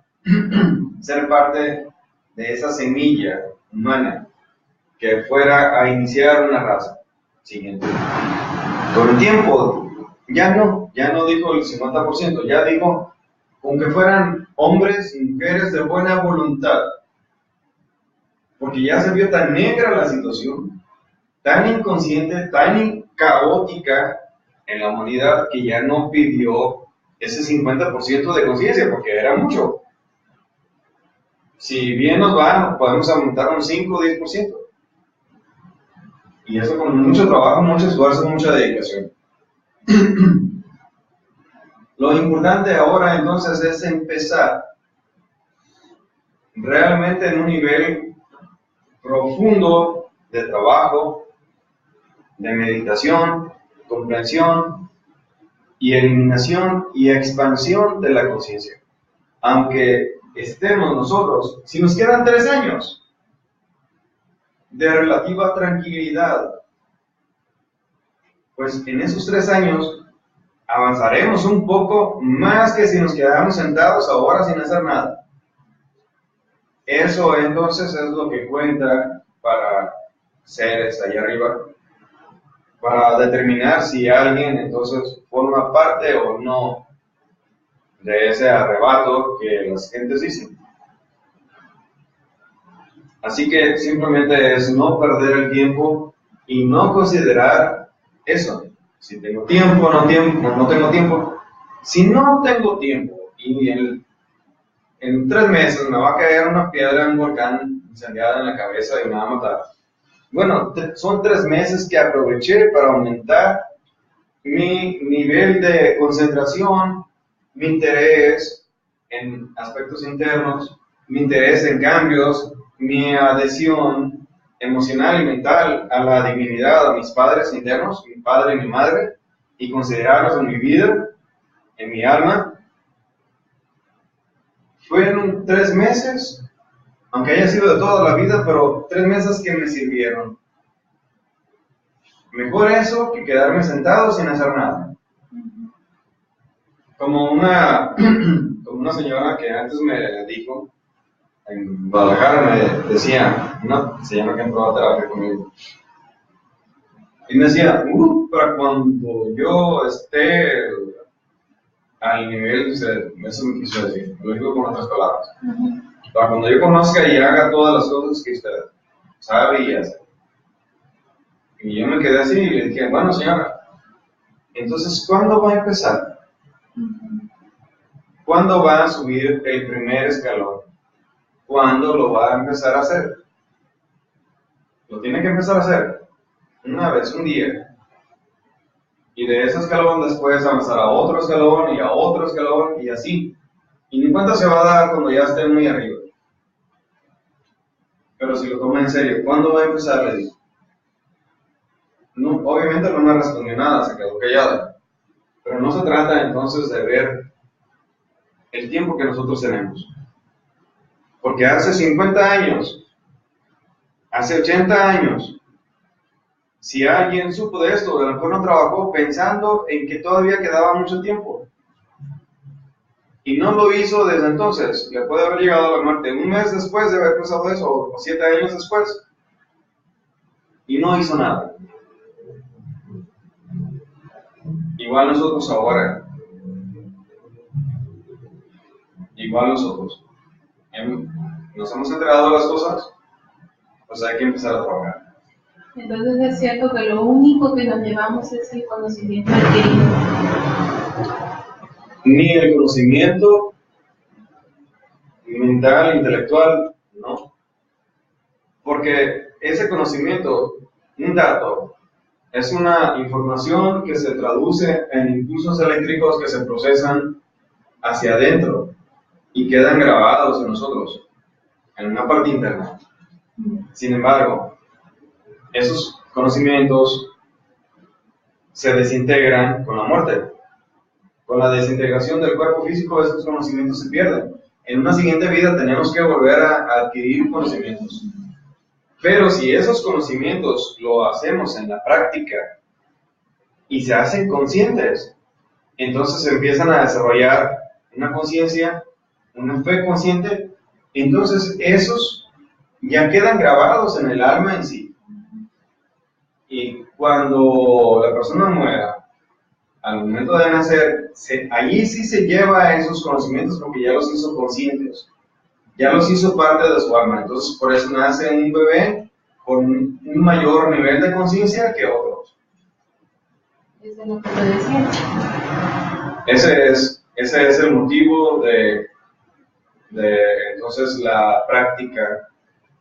ser parte de esa semilla humana que fuera a iniciar una raza siguiente. Con el tiempo, ya no dijo el 50%, ya dijo con que fueran hombres y mujeres de buena voluntad, porque ya se vio tan negra la situación, tan inconsciente, tan caótica en la humanidad, que ya no pidió ese 50% de conciencia, porque era mucho. Si bien nos va, podemos aumentar un 5 o 10%. Y eso con mucho trabajo, mucho esfuerzo, mucha dedicación. Lo importante ahora entonces es empezar realmente en un nivel profundo de trabajo, de meditación, comprensión y eliminación y expansión de la conciencia. Aunque estemos nosotros, si nos quedan 3 años de relativa tranquilidad, pues en esos 3 años avanzaremos un poco más que si nos quedáramos sentados ahora sin hacer nada. Eso entonces es lo que cuenta para seres allá arriba, para determinar si alguien entonces forma parte o no de ese arrebato que las gentes dicen. Así que simplemente es no perder el tiempo y no considerar eso. Si tengo tiempo, no tengo tiempo. Si no tengo tiempo y en 3 meses me va a caer una piedra en un volcán incendiada en la cabeza y me va a matar. Bueno, son 3 meses que aproveché para aumentar mi nivel de concentración, mi interés en aspectos internos, mi interés en cambios, mi adhesión emocional y mental a la divinidad, a mis padres internos, mi padre y mi madre, y considerarlos en mi vida, en mi alma. Fueron 3 meses, aunque haya sido de toda la vida, pero 3 meses que me sirvieron. Mejor eso que quedarme sentado sin hacer nada. Como una señora que antes me dijo, en Guadalajara me decía, una señora que entró a terapia conmigo, y me decía, para cuando yo esté al nivel de usted, eso me quiso decir, lo digo con otras palabras, para cuando yo conozca y haga todas las cosas que usted sabe y hace. Y yo me quedé así y le dije, bueno señora, entonces ¿cuándo va a empezar? ¿Cuándo va a subir el primer escalón? ¿Cuándo lo va a empezar a hacer? Lo tiene que empezar a hacer una vez, un día. Y de ese escalón después avanzar a otro escalón y a otro escalón y así. Y ni cuenta se va a dar cuando ya esté muy arriba. Pero si lo toma en serio, ¿cuándo va a empezar? Le digo. No, obviamente no me respondió nada, se quedó callada. Pero no se trata entonces de ver el tiempo que nosotros tenemos. Porque hace 50 años, hace 80 años, si alguien supo de esto, a lo mejor no trabajó pensando en que todavía quedaba mucho tiempo. Y no lo hizo desde entonces. Le puede haber llegado a la muerte un mes después de haber pasado eso, o 7 años después. Y no hizo nada. Igual nosotros ahora. Igual nosotros. Nos hemos entregado las cosas, pues hay que empezar a trabajar. Entonces es cierto que lo único que nos llevamos es el conocimiento adquirido. Ni el conocimiento mental, intelectual, no. Porque ese conocimiento, un dato, es una información que se traduce en impulsos eléctricos que se procesan hacia adentro y quedan grabados en nosotros, en una parte interna. Sin embargo, esos conocimientos se desintegran con la muerte. Con la desintegración del cuerpo físico, esos conocimientos se pierden. En una siguiente vida tenemos que volver a adquirir conocimientos. Pero si esos conocimientos lo hacemos en la práctica y se hacen conscientes, entonces se empiezan a desarrollar una conciencia, una fe consciente, entonces esos ya quedan grabados en el alma en sí. Y cuando la persona muera, al momento de nacer, allí sí se lleva esos conocimientos porque ya los hizo conscientes, ya los hizo parte de su alma. Entonces por eso nace un bebé con un mayor nivel de conciencia que otros. Eso es lo que te decía. Ese es el motivo de entonces la práctica,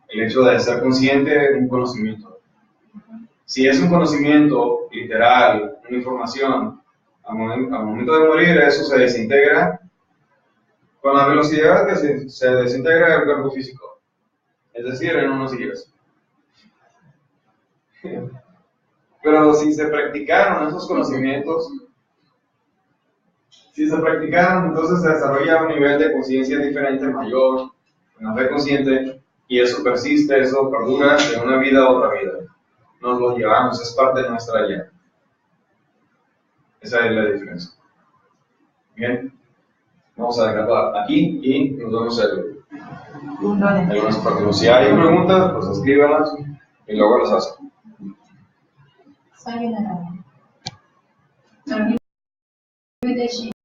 el hecho de ser consciente de un conocimiento. Si es un conocimiento literal, una información, al momento de morir eso se desintegra con la velocidad que se desintegra el cuerpo físico, es decir, en unos días. Pero si se practicaron esos conocimientos, entonces se desarrolla un nivel de conciencia diferente, mayor, una fe consciente, y eso persiste, eso perdura de una vida a otra vida. Nos lo llevamos, es parte de nuestra ya. Esa es la diferencia. Bien, vamos a dejarla aquí y nos vemos el lunes próximo. Si hay preguntas, pues escríbanlas y luego las hacen. Sayonara.